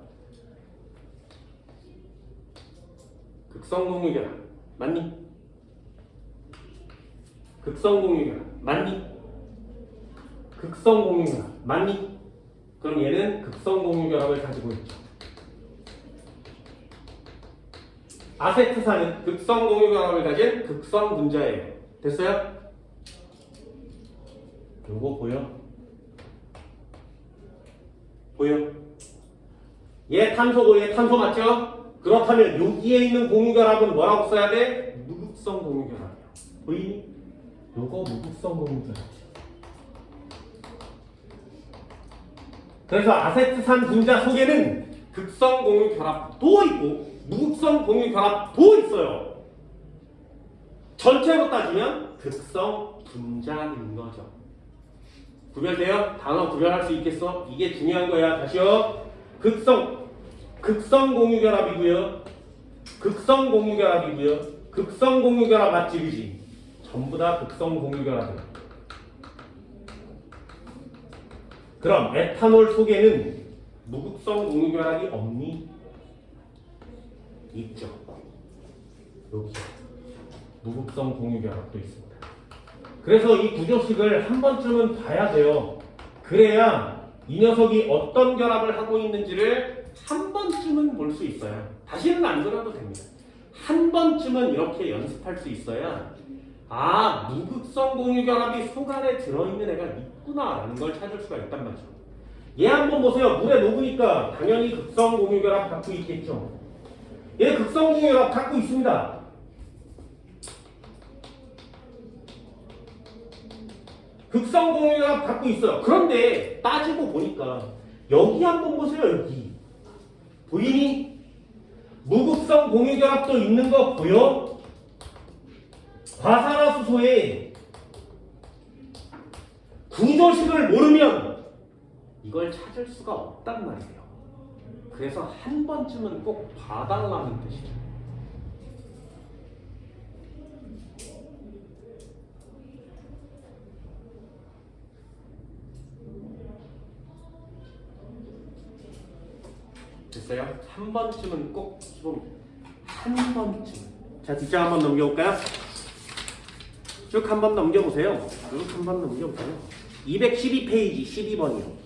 극성 공유결합 맞니? 극성 공유결합 맞니? 극성 공유결합 맞니? 그럼 얘는 극성 공유결합을 가지고 있죠. 아세트산은 극성 공유결합을 가진 극성 분자예요. 됐어요? 요거 보여? 보여? 얘 탄소고 얘 탄소 맞죠? 그렇다면 여기에 있는 공유결합은 뭐라고 써야 돼? 무극성 공유결합이야. 보이니? 요거 무극성 공유결합. 그래서 아세트산 분자 속에는 극성 공유결합도 있고 무극성 공유결합도 있어요. 전체로 따지면 극성 분자인 거죠. 구별돼요? 단어 구별할 수 있겠어? 이게 중요한 거야. 다시요. 극성 공유결합이고요. 극성 공유결합이고요. 극성 공유결합 맞지, 그지? 전부 다 극성 공유결합이야. 그럼 에탄올 속에는 무극성 공유결합이 없니? 있죠. 여기 무극성 공유결합도 있습니다. 그래서 이 구조식을 한 번쯤은 봐야 돼요. 그래야 이 녀석이 어떤 결합을 하고 있는지를 한 번쯤은 볼 수 있어요. 다시는 안 그려도 됩니다. 한 번쯤은 이렇게 연습할 수 있어야 무극성 공유결합이 속 안에 들어있는 애가 있구나라는 걸 찾을 수가 있단 말이죠. 얘 한번 보세요. 물에 녹으니까 당연히 극성 공유결합 갖고 있겠죠. 얘 극성 공유결합 갖고 있습니다. 극성 공유결합 갖고 있어요. 그런데 따지고 보니까 여기 한번 보세요. 여기 보이니? 무극성 공유결합도 있는 거 보여? 과산화수소에 구조식을 모르면 이걸 찾을 수가 없단 말이에요. 그래서 한 번쯤은 꼭 봐달라는 뜻이에요. 됐어요? 한 번쯤은 꼭 한 번쯤. 자, 뒷장 한번 넘겨볼까요? 쭉 한번 넘겨보세요. 쭉 한번 넘겨보세요. 212페이지 12번이요.